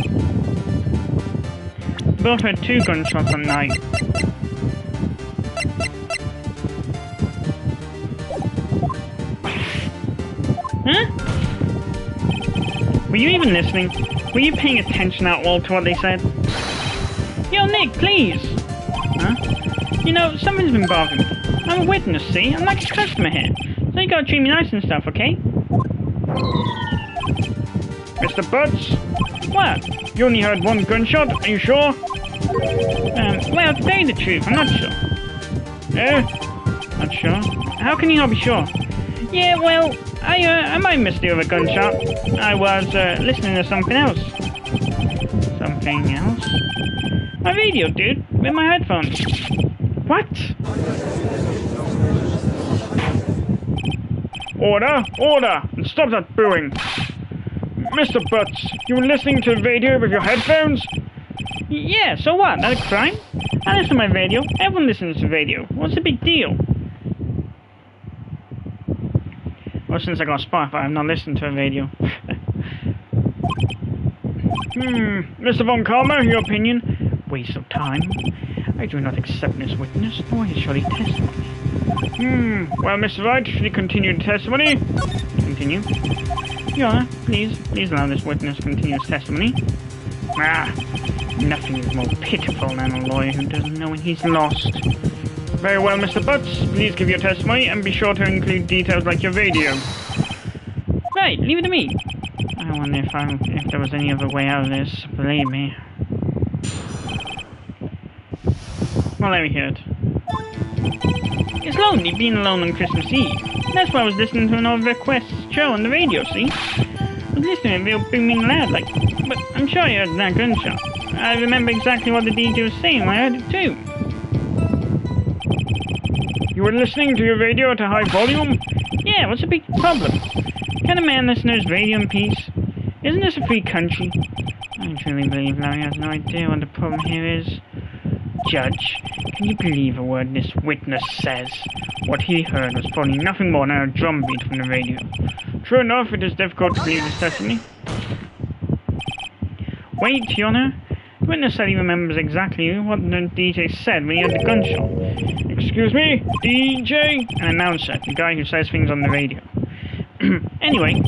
We both heard 2 gunshots at night. Huh? Were you even listening? Were you paying attention at all to what they said? Yo, Nick, please! Huh? You know, something's been bothering me. I'm a witness, see? I'm like a customer here. So you gotta treat me nice and stuff, okay? Mr. Butts? What? You only heard 1 gunshot, are you sure? Well, to tell you the truth, I'm not sure. Not sure? How can you not be sure? Yeah, well, I might have missed the other gunshot. I was, listening to something else. Something else? My radio, dude, with my headphones. What? Order! Order! And stop that booing! Mr. Butts, you were listening to the radio with your headphones? Yeah, so what? Not a crime? I listen to my radio. Everyone listens to radio. What's the big deal? Well, since I got Spotify, I've not listened to a radio. Mr. Von Karma, your opinion? Waste of time. I do not accept this witness, nor his shoddy testimony. Well, Mr. Wright, should you continue the testimony? Continue. Your Honor, please allow this witness to continue his testimony. Nothing is more pitiful than a lawyer who doesn't know when he's lost. Very well, Mr. Butts. Please give your testimony and be sure to include details like your radio. Right, leave it to me. I wonder if there was any other way out of this. Believe me. what I heard. It's lonely being alone on Christmas Eve. That's why I was listening to an old request show on the radio, see? I was listening to it real booming loud, like, but I'm sure you heard that gunshot. I remember exactly what the DJ was saying when I heard it too. You were listening to your radio at a high volume? Yeah, what's the big problem? Can a man listen to his radio in peace? Isn't this a free country? I truly believe Larry has no idea what the problem here is. Judge, can you believe a word this witness says? What he heard was probably nothing more than a drum beat from the radio. True enough, it is difficult to believe his testimony. Wait, Your Honor. The witness said he remembers exactly what the DJ said when he heard the gunshot. Excuse me? DJ? An announcer, the guy who says things on the radio. Anyway,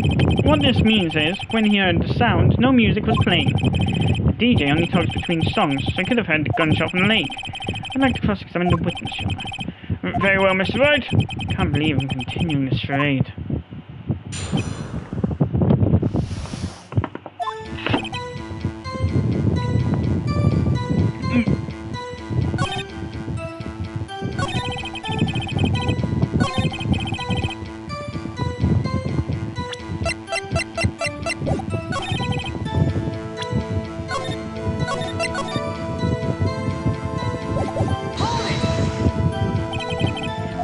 what this means is, when he heard the sound, no music was playing. The DJ only talks between songs, so he could have heard the gunshot from the lake. I'd like to cross-examine the witness, Your Honor. Very well, Mr. Wright. Can't believe I'm continuing this charade.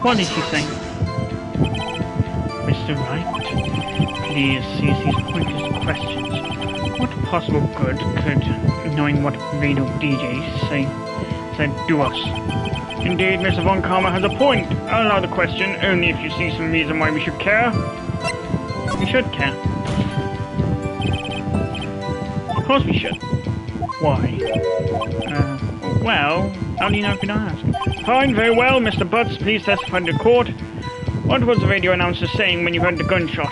What did she say? Mr. Wright, please cease these pointless questions. What possible good could knowing what radio DJs said do us? Indeed, Mr. Von Karma has a point. I'll allow the question only if you see some reason why we should care. We should care. Of course we should. Why? Well, how do you know if you don't ask? Fine, very well, Mr. Butts, please testify to court. What was the radio announcer saying when you heard the gunshot?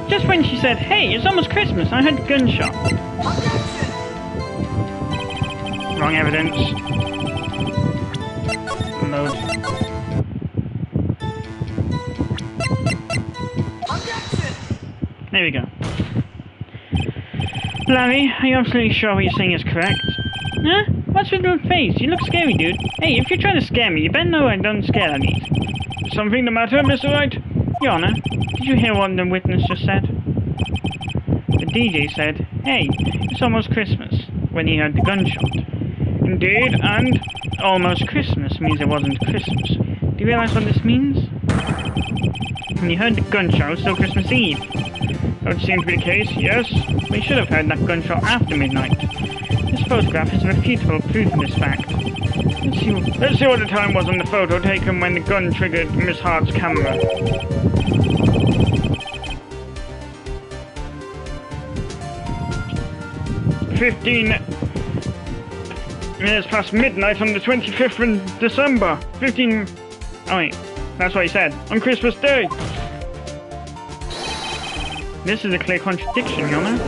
Just when she said, hey, it's almost Christmas, I heard the gunshot. Wrong evidence. Load. There we go. Larry, are you absolutely sure what you're saying is correct? Huh? What's with your face? You look scary, dude. Hey, if you're trying to scare me, you better know I don't scare at least. Something the matter, Mr. Wright? Your Honor, did you hear what the witness just said? The DJ said, hey, it's almost Christmas, when he heard the gunshot. Indeed, and? Almost Christmas means it wasn't Christmas. Do you realize what this means? When you heard the gunshot, it was still Christmas Eve. That would seem to be the case, yes. We should have heard that gunshot after midnight. This photograph is irrefutable proof of this fact. Let's see what the time was on the photo taken when the gun triggered Miss Hart's camera. 15 minutes past midnight on the 25th of December. Oh wait, that's what he said. On Christmas Day. This is a clear contradiction, Your Honor.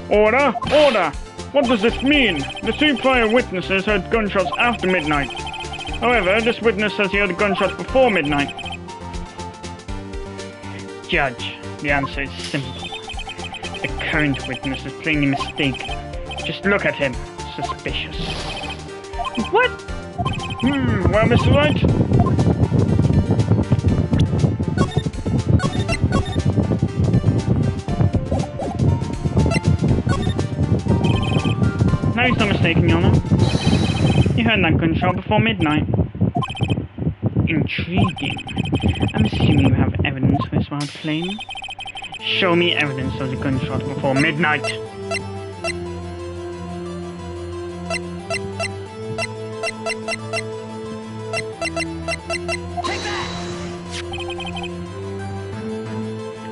Order! Order! What does this mean? The two prior witnesses heard gunshots after midnight. However, this witness says he heard gunshots before midnight. Judge, the answer is simple. The current witness is plainly mistaken. Just look at him. Suspicious. What? Well, Mr. Wright? No, he's not mistaken, Your Honor. You heard that gunshot before midnight. Intriguing. I'm assuming you have evidence for this wild claim. Show me evidence of the gunshot before midnight.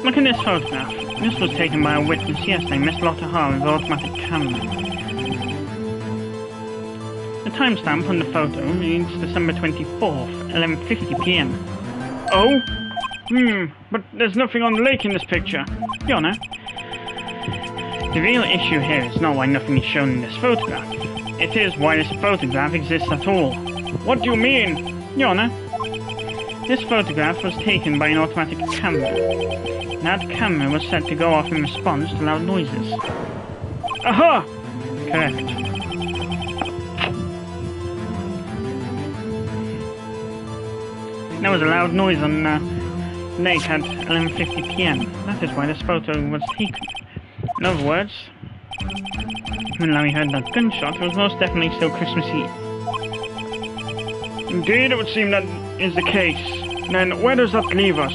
Look at this photograph. This was taken by a witness yesterday, Miss Lotta Hall, with automatic camera. The timestamp on the photo reads December 24th, 11:50 p.m. Oh? But there's nothing on the lake in this picture. Your Honor, the real issue here is not why nothing is shown in this photograph. It is why this photograph exists at all. What do you mean? Your Honor, this photograph was taken by an automatic camera. That camera was set to go off in response to loud noises. Aha! Correct. There was a loud noise on lake at 11:50 p.m. That is why this photo was taken. In other words, when Larry heard that gunshot, it was most definitely still Christmas Eve. Indeed, it would seem that is the case. Then where does that leave us?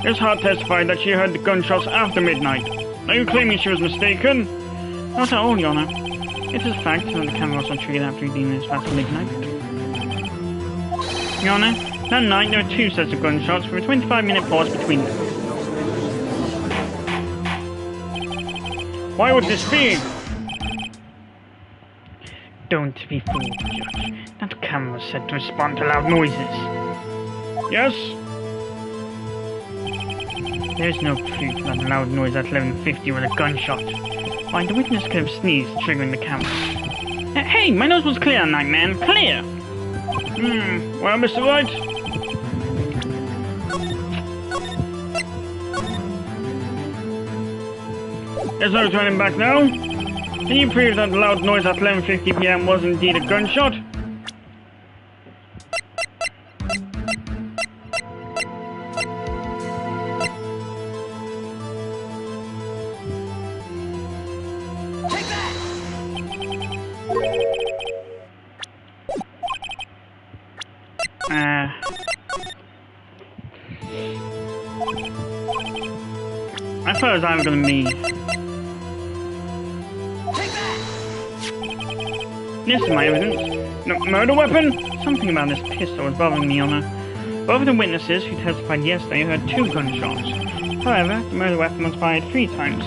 Miss Hart testified that she heard the gunshots after midnight. Are you claiming she was mistaken? Not at all, Your Honor. It is a fact that the camera also triggered after 15 minutes past midnight. Your Honor, that night there were 2 sets of gunshots with a 25-minute pause between them. Why would this be? Don't be fooled, Judge. That camera was set to respond to loud noises. Yes? There is no proof that the loud noise at 11:50 was a gunshot. Why, the witness could have sneezed, triggering the camera. Hey, my nose was clear that night, man. Clear! Well, Mr. Wright? There's no turning back now. Can you prove that the loud noise at 11:50 p.m. was indeed a gunshot? I thought it was either gonna be. This is my evidence. No, murder weapon? Something about this pistol was bothering me, Your Honor. Both of the witnesses who testified yesterday heard 2 gunshots. However, the murder weapon was fired 3 times.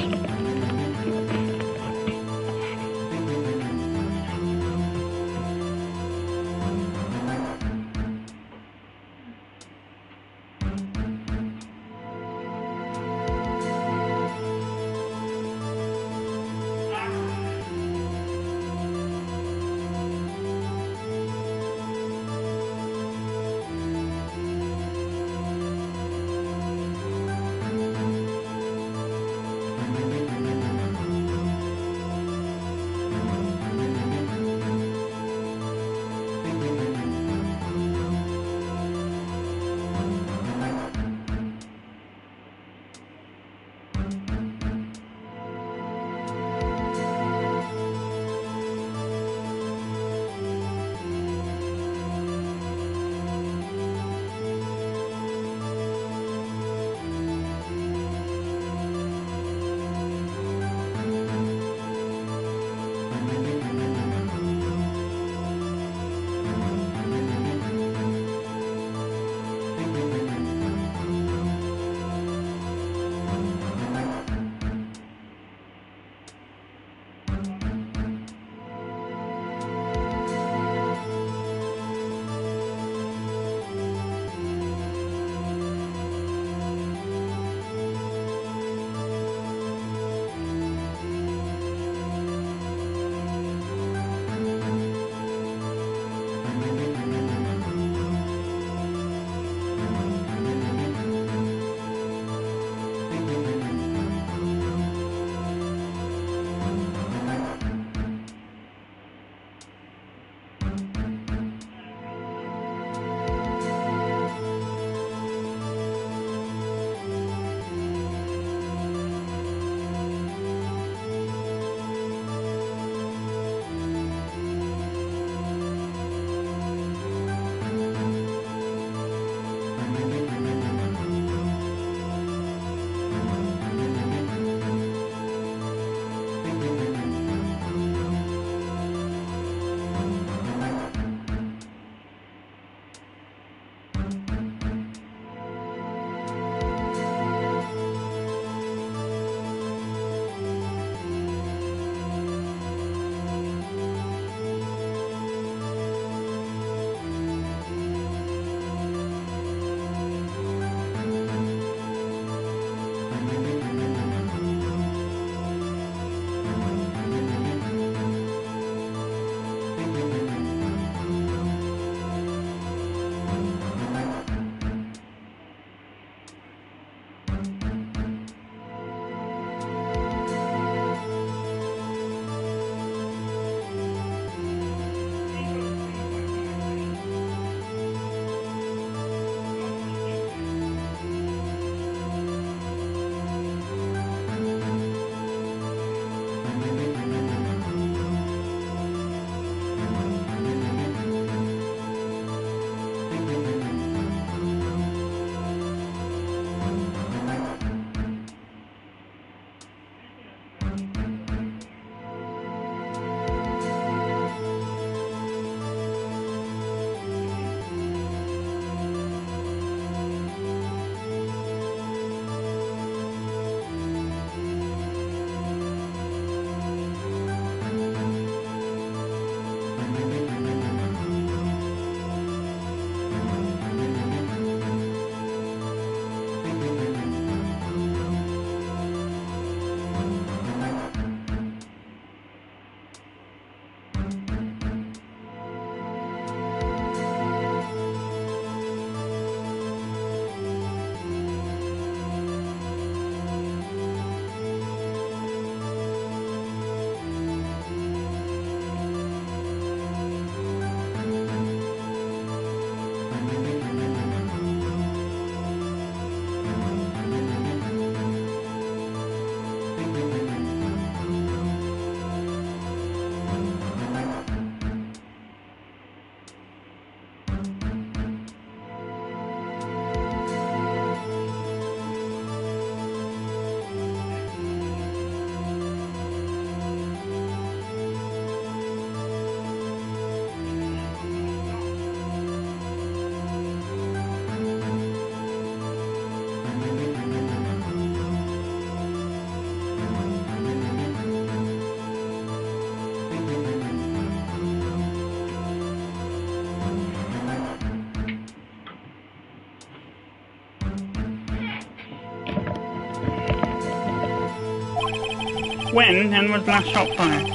When then was the last shot fired?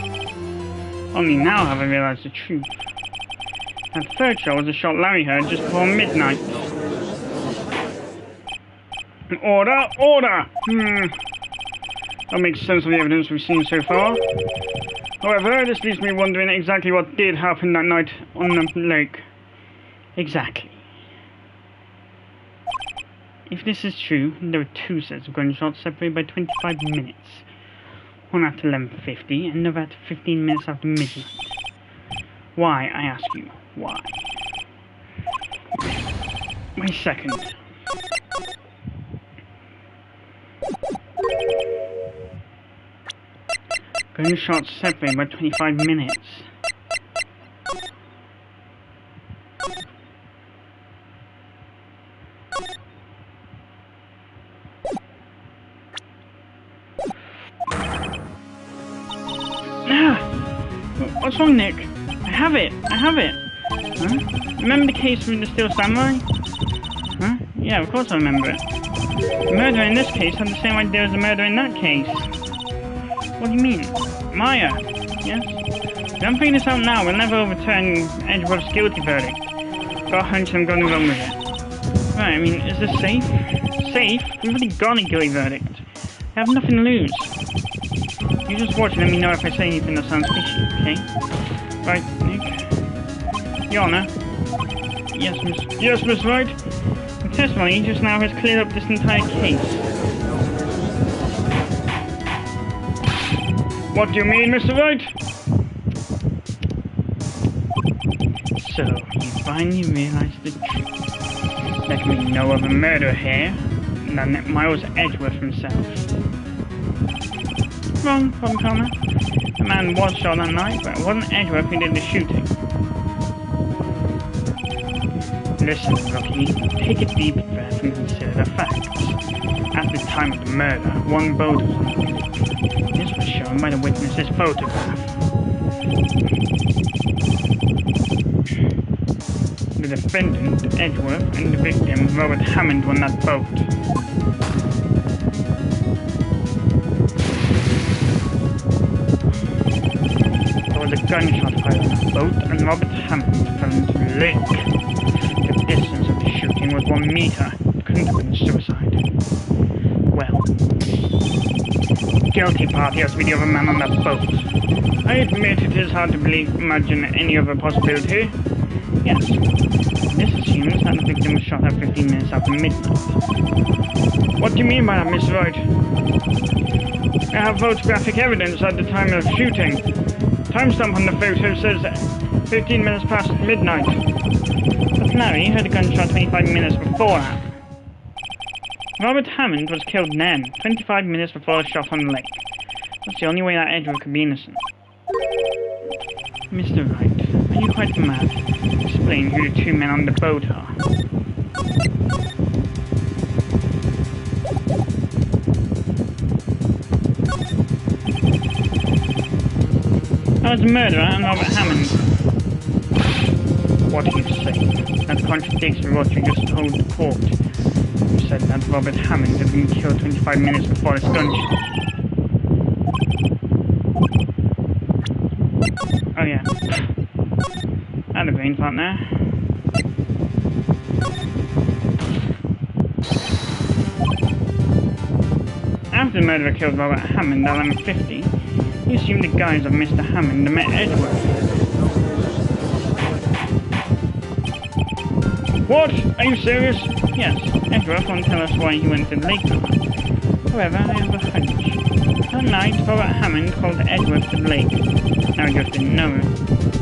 Only now have I realised the truth. That third shot was a shot Larry heard just before midnight. Order! Order! That makes sense of the evidence we've seen so far. However, this leaves me wondering exactly what did happen that night on the lake. Exactly. If this is true, there were two sets of gunshots separated by 25 minutes. One after 11:50 and another after 15 minutes after midnight. Why, I ask you, why? Wait a second. Gunshots separated by 25 minutes. What's wrong, Nick? I have it! Huh? Remember the case from the Steel Samurai? Huh? Yeah, of course I remember it. The murderer in this case had the same idea as the murderer in that case. What do you mean? Maya? Yes? If I'm figuring this out now, we'll never overturn Edgeworth's guilty verdict. Got a hunch I'm going wrong with it. Right, I mean, is this safe? Safe? We've already got a guilty verdict. I have nothing to lose. You just watch and let me know if I say anything that sounds fishy, okay? Right, Nick? Your Honor? Yes, Miss Wright? The testimony just now has cleared up this entire case. What do you mean, Mr. Wright? So, you finally realised the truth. There can be no other murderer here than Miles Edgeworth himself. Wrong, Connor. The man was shot that night, but it wasn't Edgeworth who did the shooting. Listen, Rocky, take a deep breath and consider the facts. At the time of the murder, one boat was on the lake. This was shown by the witness's photograph. The defendant, Edgeworth, and the victim, Robert Hammond, were on that boat. There was a gunshot fired on the boat, and Robert Hammond fell into the lake. The distance of the shooting was 1 meter. It couldn't have been suicide. Well, the guilty party has to be the other man on that boat. I admit it is hard to imagine any other possibility. Yes. This assumes that the victim was shot at 15 minutes after midnight. What do you mean by that, Miss Wright? I have photographic evidence at the time of shooting. Timestamp on the photo says 15 minutes past midnight. But Larry heard a gunshot 25 minutes before that. Robert Hammond was killed then, 25 minutes before the shot on the lake. That's the only way that Edgeworth could be innocent. Mr. Wright, are you quite mad? Explain who the two men on the boat are. I was the murderer and Robert Hammond. What do you say? That contradicts with what you just told the court. You said that Robert Hammond had been killed 25 minutes before this gunshot. Oh yeah. I had a brain fart there. After the murderer killed Robert Hammond at 11:50, he assumed the guise of Mr. Hammond and met Edgeworth. What? Are you serious? Yes, Edgeworth won't tell us why he went to the lake. However, I have a hunch. That night, Robert Hammond called Edgeworth to the lake. Now Edgeworth didn't know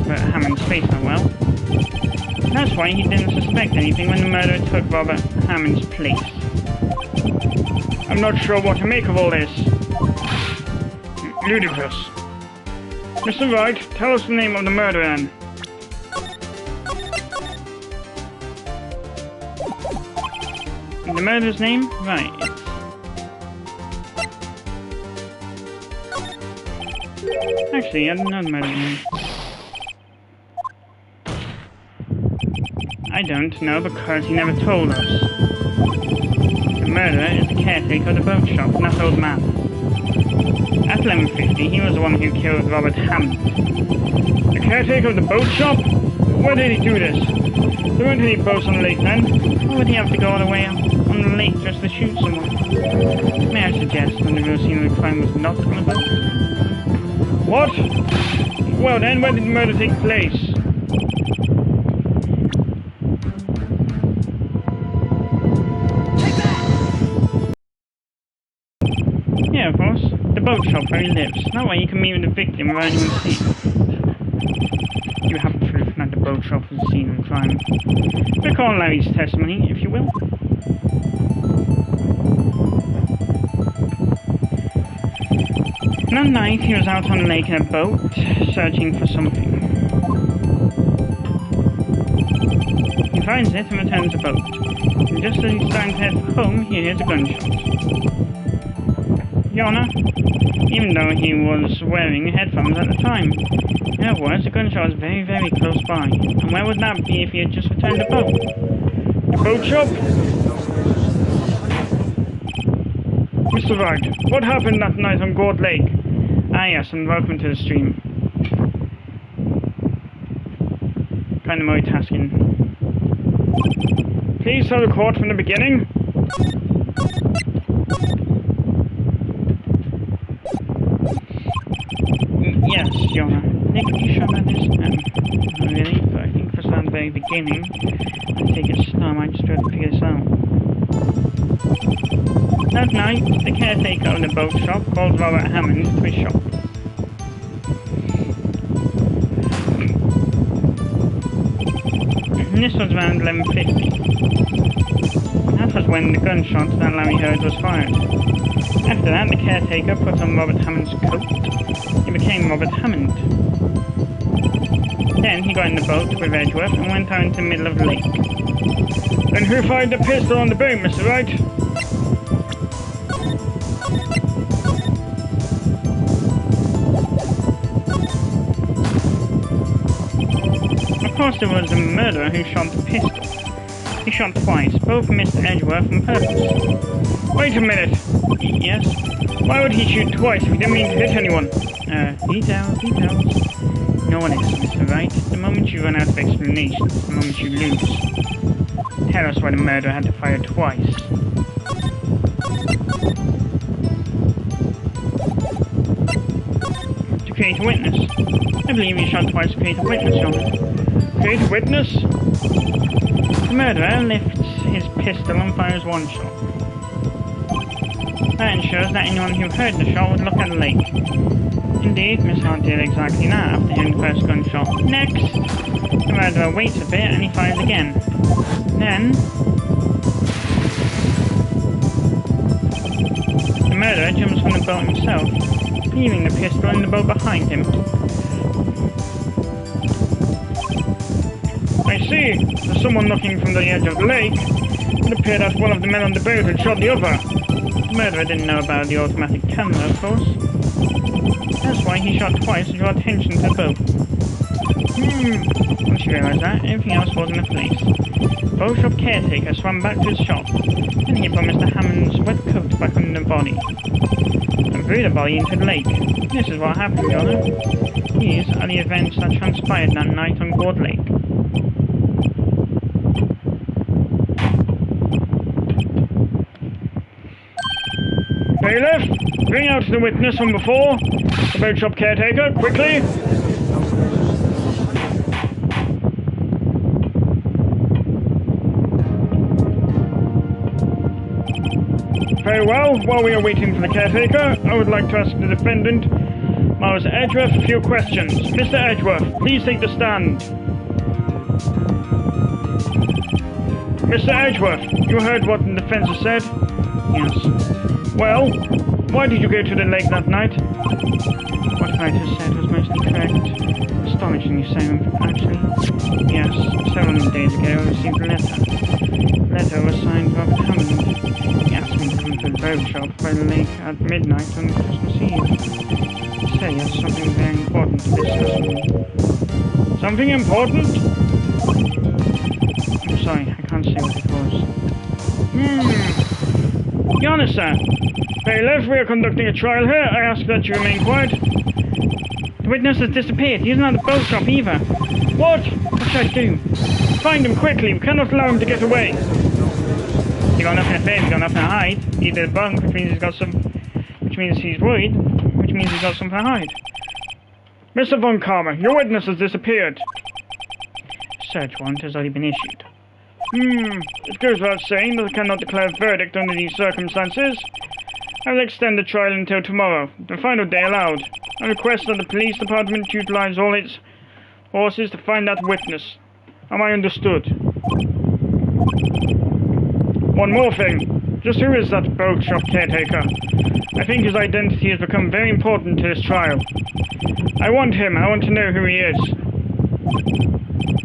Robert Hammond's face that well. That's why he didn't suspect anything when the murderer took Robert Hammond's place. I'm not sure what to make of all this. Ludicrous. Mr. Wright, tell us the name of the murderer then. The murderer's name? Right, Actually, I don't know the murderer's name. I don't know because he never told us. The murderer is the caretaker of the boat shop, and that old man. At 11:50, he was the one who killed Robert Hammond. The caretaker of the boat shop? Why did he do this? There weren't any boats on the lake then. Why would he have to go all the way up on the lake just to shoot someone? May I suggest that the real scene of the crime was not on a boat? What? Well then, where did the murder take place? Yeah, of course. The boat shop where he lives. That way you can meet with the victim without anyone seeing. You have proof that the boat shop was the scene of the crime. Recall Larry's testimony, if you will. That night he was out on the lake in a boat, searching for something. He finds it and returns the boat. And just as he's starting to head for home, he hears a gunshot. Your Honor, even though he was wearing headphones at the time. In other words, the gunshot was very, very close by. And where would that be if he had just returned the boat? The boat shop? Mr. Wright, what happened that night on Gourd Lake? Ah yes, and welcome to the stream. Kind of multitasking. Please tell the court from the beginning. Yes, Your Honor. Nick, are you sure about this? Not really, but I think for the very beginning, I think it's I might just be able to figure this out. That night, the caretaker of the boat shop called Robert Hammond to his shop. And this was around 11:50. That was when the gunshot that Larry heard was fired. After that, the caretaker put on Robert Hammond's coat. He became Robert Hammond. Then he got in the boat with Edgeworth and went out into the middle of the lake. Then who fired the pistol on the boat, Mr. Wright? Of course it was the murderer who shot the pistol. He shot twice, both missed Edgeworth on purpose. Wait a minute. Yes? Why would he shoot twice if he didn't mean to hit anyone? Details. No one is, Mr. Wright. The moment you run out of explanations, the moment you lose. Tell us why the murderer had to fire twice. To create a witness. I believe he shot twice to create a witness, Your Honor. Create a witness? The murderer lifts his pistol and fires one shot. That ensures that anyone who heard the shot would look at the lake. Indeed, Miss Hart did exactly that after hearing the first gunshot. Next! The murderer waits a bit and he fires again. Then... the murderer jumps from the boat himself, leaving the pistol in the boat behind him. I see. There's someone looking from the edge of the lake. It appeared that one of the men on the boat had shot the other. The murderer didn't know about the automatic camera, of course. That's why he shot twice to draw attention to the boat. Once you realise that, everything else falls into place. The boat shop caretaker swam back to his shop. Then he put Mr. Hammond's wet coat back on the body. And threw the body into the lake. This is what happened, Your Honor. These are the events that transpired that night on Gourd Lake. Bailiff, bring out the witness from before. The boat shop caretaker, quickly. Very well, while we are waiting for the caretaker, I would like to ask the defendant, Miles Edgeworth, a few questions. Mr. Edgeworth, please take the stand. Mr. Edgeworth, you heard what the defense has said? Yes. Well, why did you go to the lake that night? What Wright has said was mostly correct. Astonishingly so, actually. Yes, several days ago I received a letter. The letter was signed Robert Hammond. He asked me to come to the boat shop by the lake at midnight on Christmas Eve. He said he has something very important to discuss with me. Something important? I'm sorry, I can't say what it was. Your Honor, sir. Bailiff, we are conducting a trial here. I ask that you remain quiet. The witness has disappeared. He's not at the boat shop either. What? What should I do? Find him quickly. We cannot allow him to get away. He's got nothing to fear. He's got nothing to hide. He did a bunk, which means he's got some... Which means he's worried. Which means he's got something to hide. Mr. Von Karma, your witness has disappeared. Search warrant has already been issued. It goes without saying that I cannot declare a verdict under these circumstances. I will extend the trial until tomorrow, the final day allowed. I request that the police department utilize all its forces to find that witness. Am I understood? One more thing. Just who is that boat shop caretaker? I think his identity has become very important to this trial. I want him. I want to know who he is.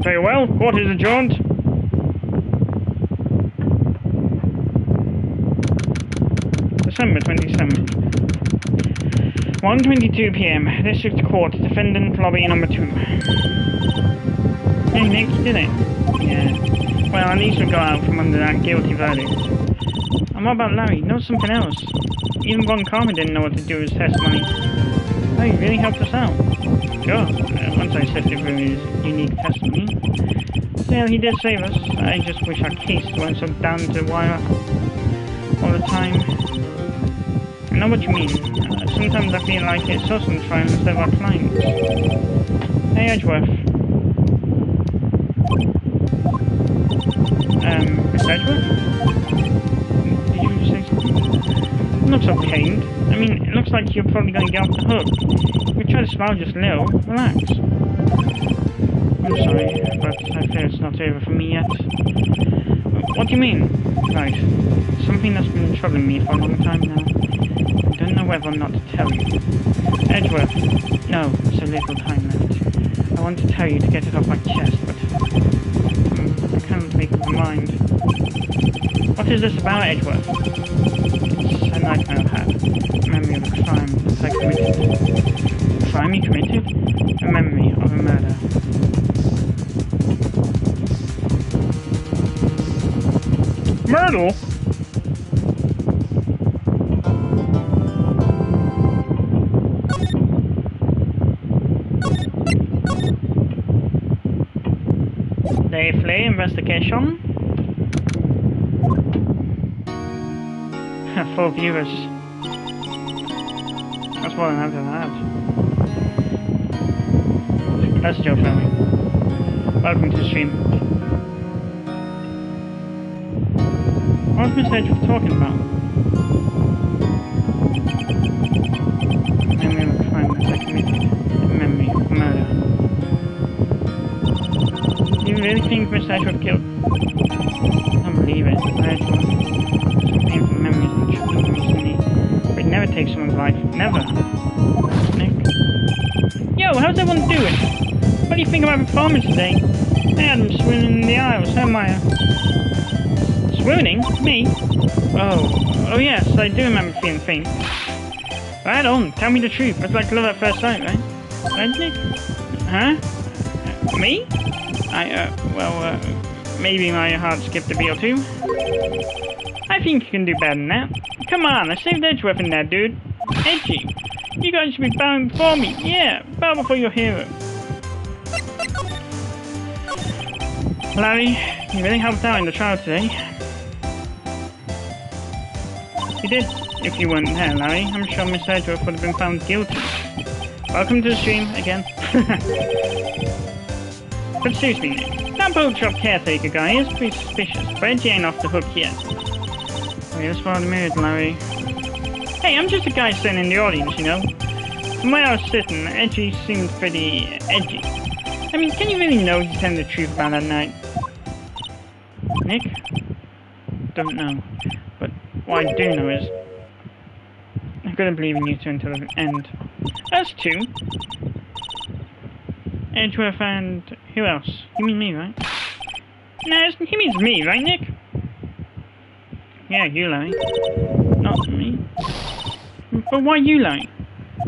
Very well. Court is adjourned. December 27th. 1:22 p.m. District Court. Defendant lobby number 2. Hey Nick, you did it. Yeah. Well, at least we got out from under that guilty verdict. And what about Larry? No, something else. Even Von Karma didn't know what to do with his testimony. Oh, he really helped us out. Sure. Once I sifted through his unique testimony. Still, he did save us. I just wish our case weren't so down to the wire all the time. I know what you mean. Sometimes I feel like it's us on trial instead of our clients. Hey, Edgeworth. Mr. Edgeworth? Did you say something? It looks so pained. I mean, it looks like you're probably going to get off the hook. If you try to smile just a little, relax. I'm sorry, but I fear it's not over for me yet. What do you mean? Right. Something that's been troubling me for a long time now. I don't know whether or not to tell you. Edgeworth, no, it's a little time left. I want to tell you to get it off my chest, but I can't make up my mind. What is this about, Edgeworth? It's a nightmare I've had. A memory of a crime that I committed. A crime you committed? A memory of a murder. Myrtle? Safely investigation. 4 viewers. That's more than I've ever had. That's a joke, family. Welcome to the stream. What was Mr. Edgeworth talking about? Memory of a crime that I committed. A memory of murder. Do you really think Mr. Edgeworth killed? I don't believe it. Edgeworth. Some painful memories and trouble recently. But it never takes someone's life. Never. Nick. Yo, how's everyone doing? What do you think of my performance today? I had them swooning in the aisles, huh, Maya? Swooning? Me? Oh yes, I do remember feeling faint. Right on, tell me the truth. It's like love at first sight, right? Right, Nick? Huh? Me? Maybe my heart skipped a beat or two. I think you can do better than that. Come on, I saved Edgeworth in there, dude. Edgy. You guys should be bowing before me. Yeah, bow before your hero. Larry, you really helped out in the trial today. You did. If you weren't there, Larry, I'm sure Miss Edgeworth would have been found guilty. Welcome to the stream again. But seriously, Nick, that boat shop caretaker guy is pretty suspicious, but Edgy ain't off the hook yet. Wait, let's follow the mood, Larry. Hey, I'm just a guy sitting in the audience, you know? From where I was sitting, Edgy seemed pretty edgy. I mean, can you really know he's telling the truth about that night? Nick? Don't know. But what I do know is I'm gonna believe in you two until the end. Us two? Edgeworth and who else? You mean me, right? No, he means me, right, Nick? Yeah, you, Larry. Not me. But why you, Larry?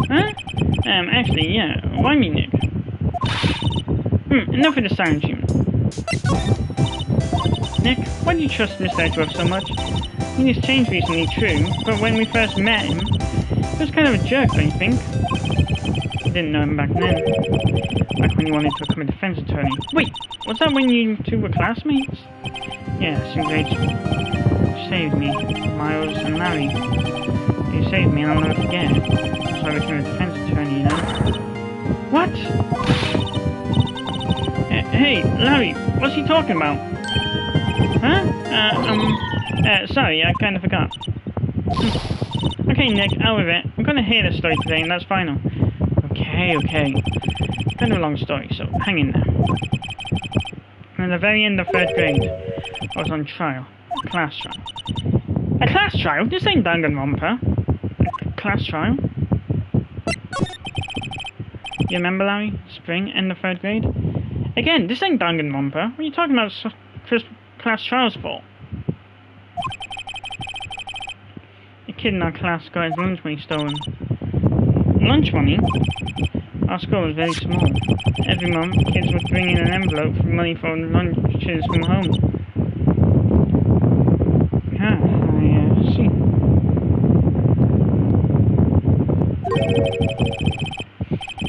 Huh? Actually, yeah. Why me, Nick? Enough of the silence, human. Nick, why do you trust Mr. Edgeworth so much? He's changed recently, true, but when we first met him, he was kind of a jerk, don't you think? I didn't know him back then. Back when you wanted to become a defense attorney. Wait, was that when you two were classmates? Yes, in grade school. You saved me, Miles and Larry. You saved me and I'll never forget. So I became a defense attorney, you know? What? Hey, Larry, what's he talking about? Huh? Sorry, I kind of forgot. Okay, Nick, out with it. I'm gonna hear the story today, and that's final. Okay. Kind of a long story, so hang in there. And at the very end of 3rd grade, I was on trial. A class trial. A class trial? This ain't Danganronpa. A class trial? You remember, Larry? Spring, end of 3rd grade? Again, this ain't Danganronpa. What are you talking about class trials for? A kid in our class got his lunch money stolen. Lunch money? Our school was very small. Every month, kids would bring in an envelope for money for lunches from home. Ah, I see.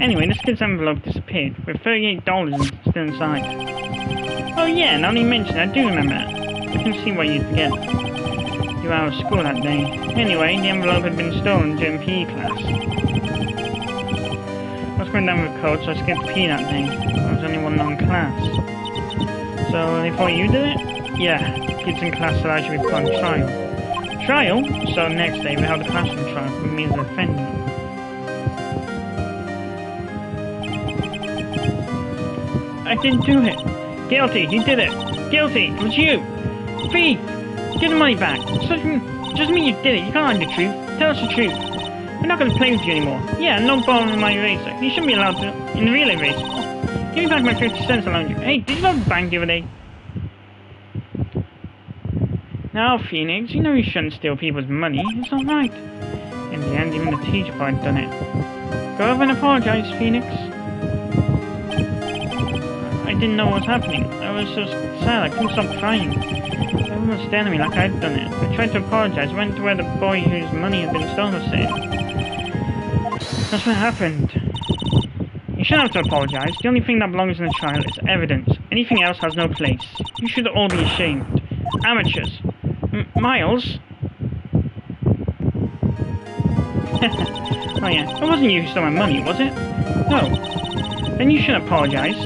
Anyway, this kid's envelope disappeared, with $38 still inside. Oh yeah, now that you mention it, I do remember that. I can see why you'd forget. You were out of school that day. Anyway, the envelope had been stolen during PE class. I was going down with a cold, so I skipped PE that day. I was only one non-class. So, they thought you did it? Yeah, kids in class said I should be put on trial. Trial? So, next day we held a classroom trial with me as a defendant. I didn't do it. Guilty, you did it. Guilty, it was you. Thief! Get the money back. Just me, you did it. You can't hide the truth. Tell us the truth. We're not going to play with you anymore. Yeah, no ball in my eraser. You shouldn't be allowed to in the real eraser. Give me back my 50 cents I loaned you. Hey, did you go to the bank the other day? Now, Phoenix, you know you shouldn't steal people's money. It's not right. In the end, even the teacher had done it. Go over and apologize, Phoenix. I didn't know what was happening. I was so sad I couldn't stop crying. Everyone was staring at me like I'd done it. I tried to apologize. Went to where the boy whose money had been stolen was sitting. That's what happened. You shouldn't have to apologize. The only thing that belongs in a trial is evidence. Anything else has no place. You should all be ashamed. Amateurs. Miles? Oh yeah, it wasn't you who stole my money, was it? No. Then you shouldn't apologize.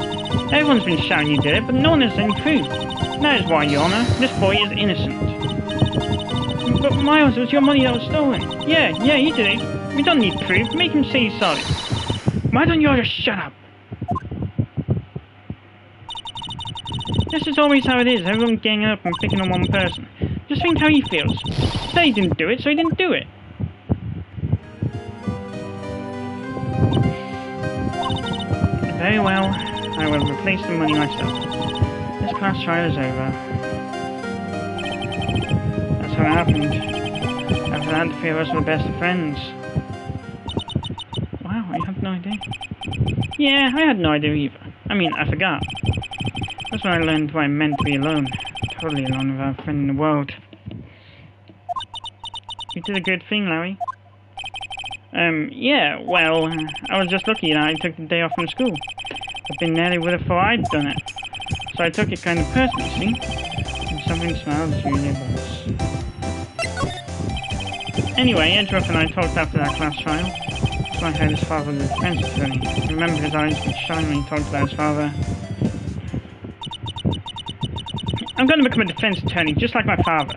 Everyone's been shouting you did it, but no one has any proof. That is why, Your Honor, this boy is innocent. But Miles, it was your money that was stolen. Yeah, you did it. We don't need proof. Make him say he's sorry. Why don't you all just shut up? This is always how it is. Everyone ganging up and picking on one person. Just think how he feels. Say he didn't do it, so he didn't do it. Very well. I will replace the money myself. This class trial is over. That's how it happened. After that, the three of us were best of friends. Wow, I had no idea. Yeah, I had no idea either. I mean, I forgot. That's when I learned what it meant to be alone. Totally alone without a friend in the world. You did a good thing, Larry. Yeah, well, I was just lucky that I took the day off from school. I've been there, they would have thought I'd done it. So I took it kind of personally, see? And something smells really gross. Anyway, Edgeworth and I talked after that class trial. So I heard his father was a defense attorney. I remember his eyes would shine when he talked about his father. I'm going to become a defense attorney, just like my father.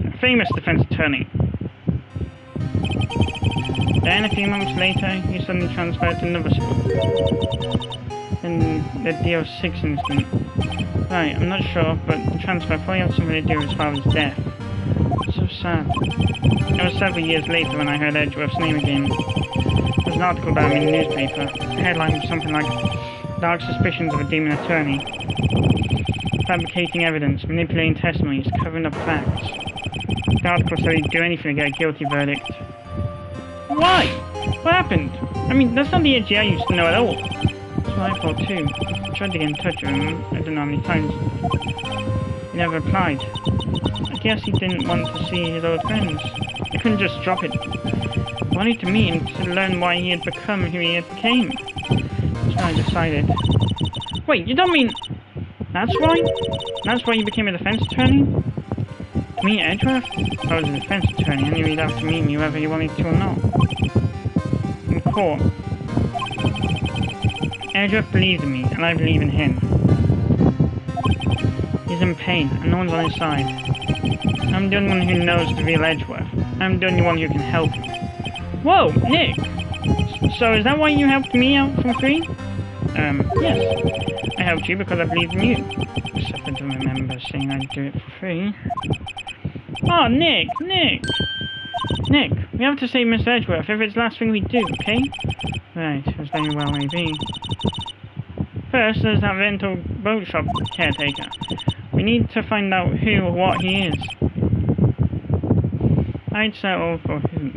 A famous defense attorney. Then, a few months later, he suddenly transferred to another school. In the DO6 incident. Right, I'm not sure, but the transfer probably had something to do with his father's death. So sad. It was several years later when I heard Edgeworth's name again. There was an article about him in the newspaper. The headline was something like, "Dark suspicions of a demon attorney. Fabricating evidence, manipulating testimonies, covering up facts." The article said he'd do anything to get a guilty verdict. Why? What happened? I mean, that's not the Edgy I used to know at all. That's what I thought too. I tried to get in touch with him, I don't know how many times. He never replied. I guess he didn't want to see his old friends. He couldn't just drop it. I wanted to meet him to learn why he had become who he had became. So I decided. Wait, you don't mean... That's why? That's why you became a defense attorney? To meet Edgeworth? I was a defense attorney. I knew he'd have to meet me whether he wanted to or not. In court. Edgeworth believed in me, and I believe in him. He's in pain, and no one's on his side. I'm the only one who knows the real Edgeworth. I'm the only one who can help him. Whoa, Nick! So is that why you helped me out for free? Yes. I helped you because I believed in you. Except I don't remember saying I'd do it for free. Oh, Nick! Nick, we have to save Mr. Edgeworth if it's the last thing we do, okay? Right, as very well may be. First, there's that rental boat shop caretaker. We need to find out who or what he is. I'd settle for who.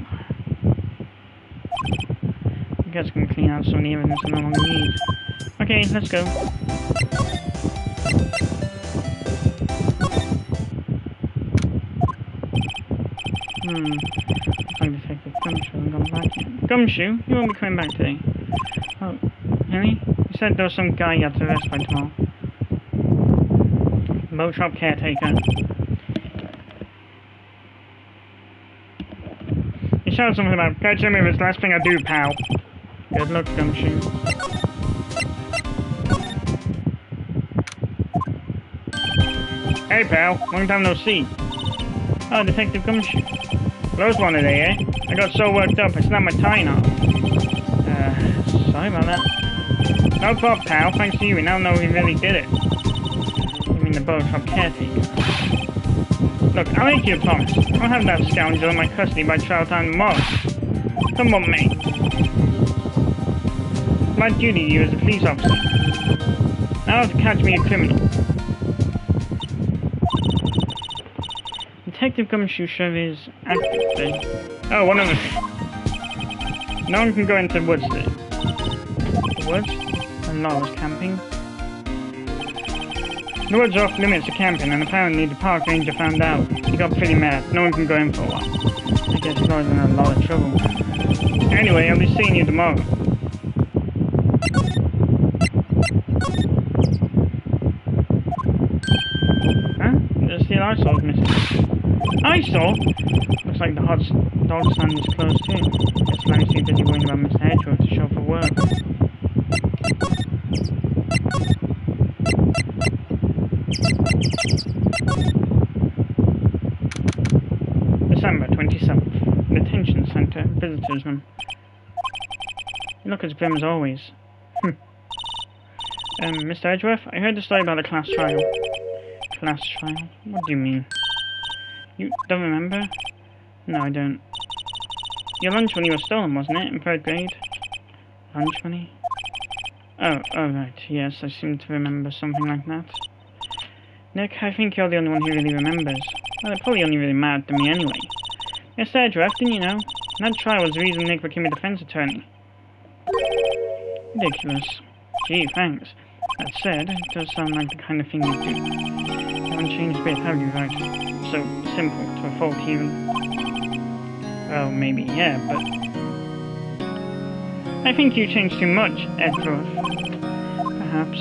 I guess I can clean out some of the evidence I no longer need. Okay, let's go. Looks like Detective Gumshoe hasn't gone back yet. Gumshoe? You won't be coming back today. Oh, really? You said there was some guy you had to arrest by tomorrow. Boat shop caretaker. You shouted something about, catch him if it's the last thing I do, pal. Good luck, Gumshoe. Hey, pal. Long time no see. Oh, Detective Gumshoe. Closed one today, eh? I got so worked up, I snapped my tie knot. Sorry about that. No problem, pal. Thanks to you, we now know who really did it. You mean the boat shop caretaker? Look, I'll make you a promise. I'll have that scoundrel in my custody by trial time tomorrow. Come on, mate. My duty to you as a police officer. Now have to catch me a criminal. Detective Gumshoe show is active today. Oh, one other thing. No one can go into the woods today. The woods? And Laura's camping. The woods are off limits to camping, and apparently the park ranger found out. He got pretty mad. No one can go in for a while. I guess Laura's in a lot of trouble. Anyway, I'll be seeing you tomorrow. Huh? The steel eyesal's missing. Eyesore? Looks like the hot dog stand is closed too. Guess Larry's too busy worrying about Mr. Edgeworth to show up for work. December 27th. Detention Center. Visitors room. You look as grim as always. Mr. Edgeworth, I heard the story about the class trial. Class trial? What do you mean? You don't remember? No, I don't. Your lunch money was stolen, wasn't it, in 3rd grade? Lunch money? Oh, right, yes, I seem to remember something like that. Nick, I think you're the only one who really remembers. Well, it probably only really mattered to me anyway. Mr. Edgeworth, didn't you know? That trial was the reason Nick became a defense attorney. Ridiculous. Gee, thanks. That said, it does sound like the kind of thing you do. You haven't changed a bit, have you, Wright? So simple to a fault even. Well, maybe, yeah, but... I think you changed too much, Edgeworth. Perhaps.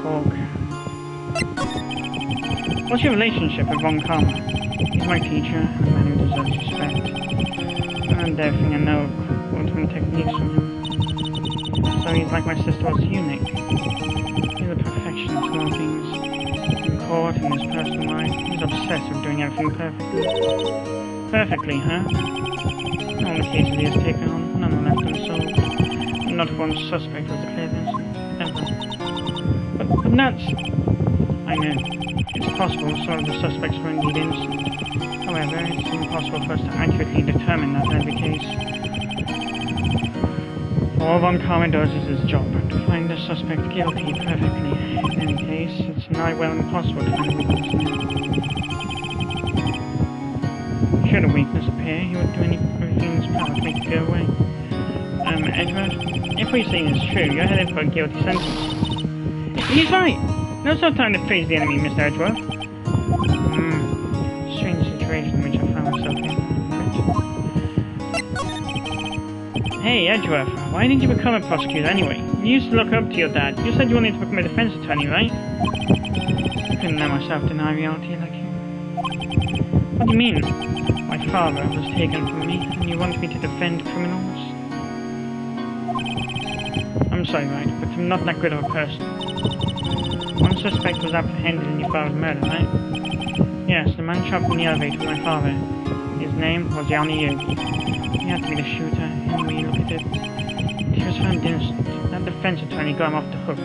Talk. What's your relationship with Von Karma? He's my teacher, and a man who deserves respect. And everything I know of ultimate techniques from him. So he's like my sister was to you, Nick. He's a perfection of small things. In court, in his personal life, he's obsessed with doing everything perfectly. Perfectly, huh? No one cases he has taken on, none are left unsolved. And not one suspect was declared innocent, ever. But that's... I know. It's possible some of the suspects were indeed innocent. However, it's impossible for us to accurately determine that in every case. All Von Karma does is his job, to find the suspect guilty perfectly. In any case, it's nigh well impossible to find a weakness. Should a weakness appear, he would do everything in his power to make it go away. Edward, if what you're saying is true, you're headed for a guilty sentence. He's right! Now's no time to face the enemy, Mr. Edgeworth. Strange situation in which I found myself in. Hey, Edgeworth, why didn't you become a prosecutor anyway? You used to look up to your dad. You said you wanted to become a defense attorney, right? I couldn't let myself deny reality like you. What do you mean? My father was taken from me, and you want me to defend criminals? I'm sorry, Wright, but I'm not that good of a person. One suspect was apprehended in your father's murder, right? Yes, the man trapped in the elevator with my father. His name was Yanni Yogi. He had to be the shooter, and we look at it. He was found innocent. That defense attorney got him off the hook.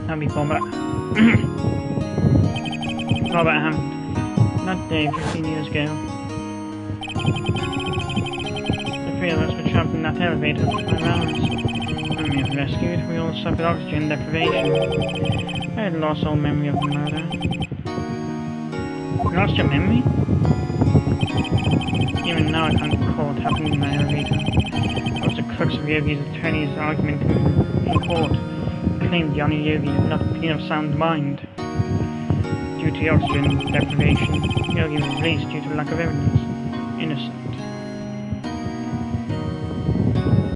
That'll be Robert. Robert Hammond. Not Dave, 15 years ago. The three of us were trapped in that elevator for 5 hours. When we were rescued, we all suffered oxygen deprivation. I had lost all memory of the murder. You lost your memory? Even now I can't recall what happened in the elevator. That was the crux of Yogi's attorney's argument in court. He claimed Yanni Yogi had not been of sound mind. Due to oxygen deprivation, Yogi was released due to lack of evidence. Innocent.